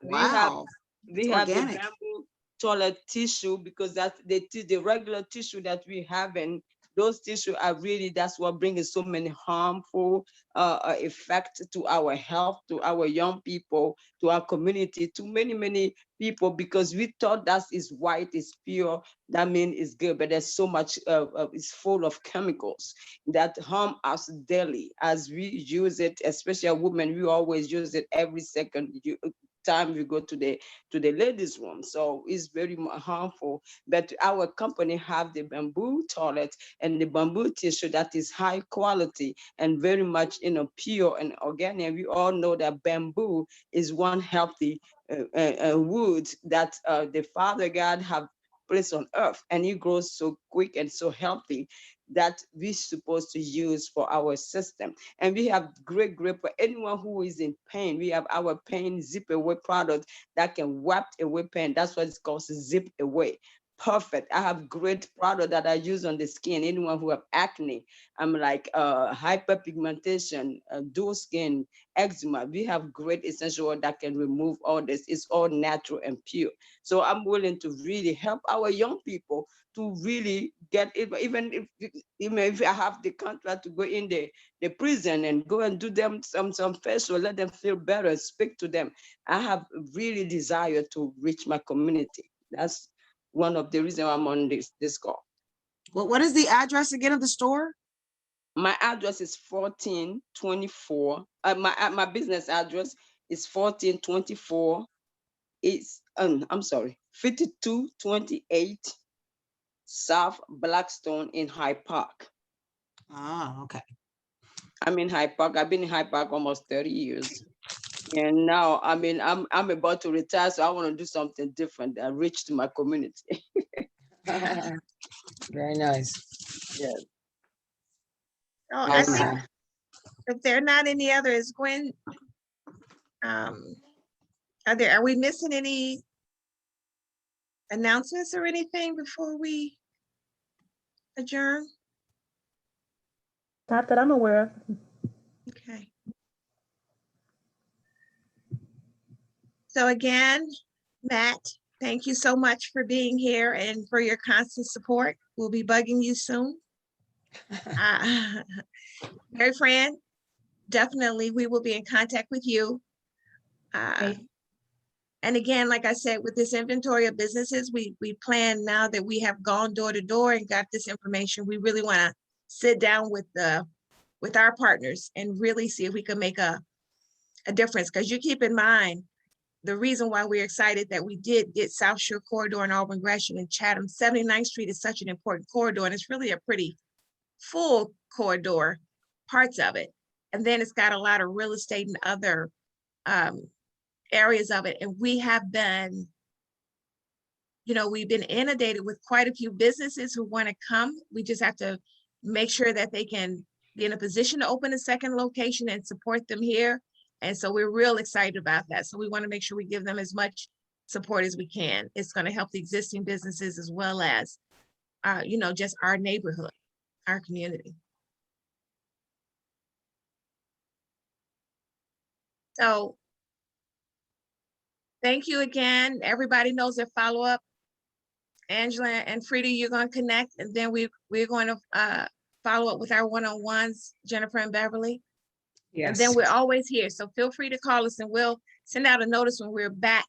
Wow. We have the bamboo toilet tissue, because that's the regular tissue that we have in those tissue are really, that's what brings so many harmful effects to our health, to our young people, to our community, to many people, because we thought that is white, is pure, that means it's good, but there's so much, it's full of chemicals that harm us daily as we use it, especially women. We always use it every second time we go to the ladies' room. So it's very harmful. But our company have the bamboo toilet and the bamboo tissue that is high quality and very much pure and organic. We all know that bamboo is one healthy wood that the Father God have placed on earth, and it grows so quick and so healthy that we're supposed to use for our system. And we have great for anyone who is in pain. We have our pain zip away product that can wipe away pain. That's what it's called, zip away. Perfect. I have great product that I use on the skin. Anyone who have acne, I'm like hyperpigmentation, dual skin, eczema. We have great essential oil that can remove all this. It's all natural and pure. So I'm willing to really help our young people to really get it, even if I have the contract to go in the prison and go and do them some facial, let them feel better, speak to them. I have really desire to reach my community. That's one of the reasons I'm on this call. Well, what is the address again of the store? My address is 1424. My business address is 1424. It's I'm sorry, 5228 South Blackstone in Hyde Park. Ah, okay. I'm in Hyde Park. I've been in Hyde Park almost 30 years. And now, I mean, I'm about to retire, so I want to do something different and reach to my community. Very nice. Yes. So I think if there are not any others, Gwen, are we missing any announcements or anything before we adjourn? Not that I'm aware of. Okay. So again, Matt, thank you so much for being here and for your constant support. We'll be bugging you soon. Mary Fran, definitely we will be in contact with you. And again, like I said, with this inventory of businesses, we plan, now that we have gone door to door and got this information, we really want to sit down with our partners and really see if we can make a difference. Because you keep in mind, the reason why we're excited that we did get South Shore Corridor and Auburn Gresham and Chatham, 79th Street is such an important corridor, and it's really a pretty full corridor, parts of it. And then it's got a lot of real estate and other areas of it. And we have been, we've been inundated with quite a few businesses who want to come. We just have to make sure that they can be in a position to open a second location and support them here. And so we're real excited about that. So we want to make sure we give them as much support as we can. It's going to help the existing businesses as well as, just our neighborhood, our community. So thank you again. Everybody knows their follow-up. Angela and Frida, you're going to connect, and then we're going to follow up with our one-on-ones, Jennifer and Beverly. Yes. And then we're always here. So feel free to call us and we'll send out a notice when we're back.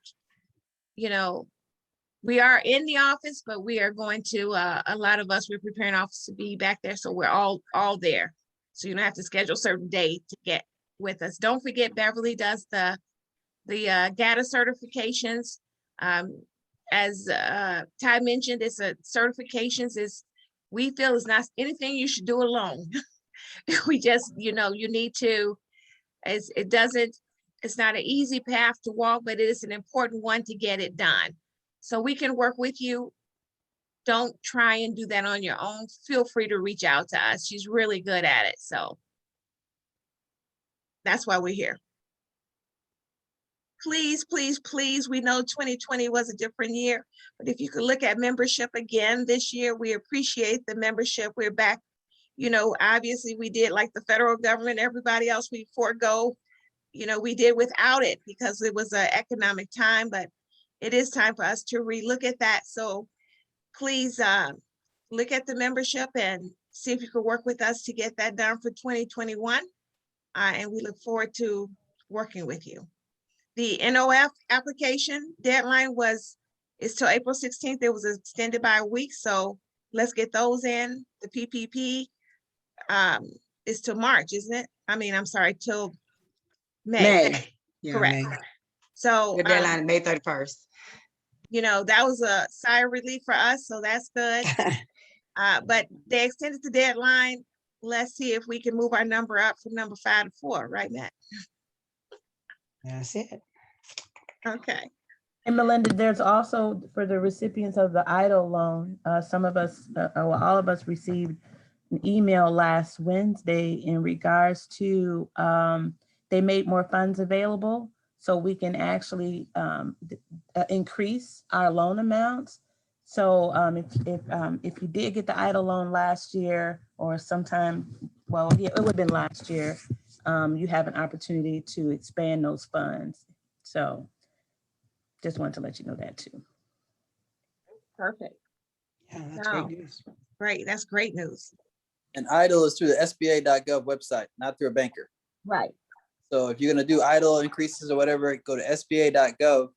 We are in the office, but we are going to, a lot of us, we're preparing office to be back there. So we're all there. So you don't have to schedule a certain day to get with us. Don't forget, Beverly does the GATA certifications. As Ty mentioned, it's a certifications we feel is not anything you should do alone. We just, you need to, it's not an easy path to walk, but it is an important one to get it done. So we can work with you. Don't try and do that on your own. Feel free to reach out to us. She's really good at it. So that's why we're here. Please, please, please, we know 2020 was a different year, but if you could look at membership again this year, we appreciate the membership. We're back. Obviously we did like the federal government, everybody else, we forego, we did without it because it was an economic time, but it is time for us to relook at that. So please look at the membership and see if you could work with us to get that done for 2021. And we look forward to working with you. The NOF application deadline is till April 16th. It was extended by a week, so let's get those in. The PPP is till March, isn't it? I mean, I'm sorry, till May. Yeah, Correct. May. So The deadline, May 31st. you know, that was a sigh of relief for us, so that's good. But they extended the deadline. Let's see if we can move our number up from number 5 to 4, right, Matt? That's it. Okay. And Melinda, there's also for the recipients of the EIDL loan, some of us, well, all of us received an email last Wednesday in regards to they made more funds available so we can actually increase our loan amounts. So if you did get the EIDL loan last year or sometime, well, yeah, it would have been last year, you have an opportunity to expand those funds. So just wanted to let you know that too. Perfect. Yeah, that's No. great news. Great, that's great news. And EIDL is through the SBA.gov website, not through a banker. Right. So if you're gonna do EIDL increases or whatever, go to SBA.gov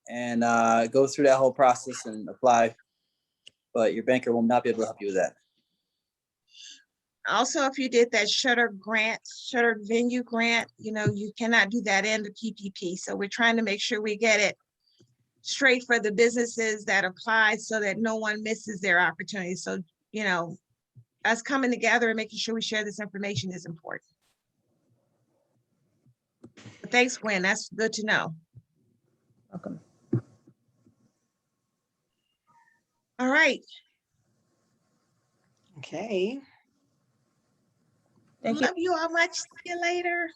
and go through that whole process and apply. But your banker will not be able to help you with that. Also, if you did that shuttered venue grant, you know, you cannot do that in the PPP. So we're trying to make sure we get it straight for the businesses that apply so that no one misses their opportunity. So, you know, us coming together and making sure we share this information is important. But thanks, Gwen. That's good to know. Welcome. All right. Okay. Thank Love you all much. See you later.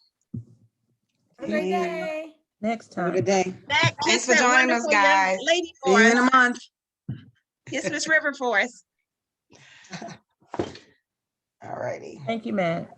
Have a great day. Next Have a time. good day. Matt, Thanks kiss for that joining us, wonderful young guys. lady See for you in a us. month. Kiss Miss River for us. All righty. Thank you, Matt.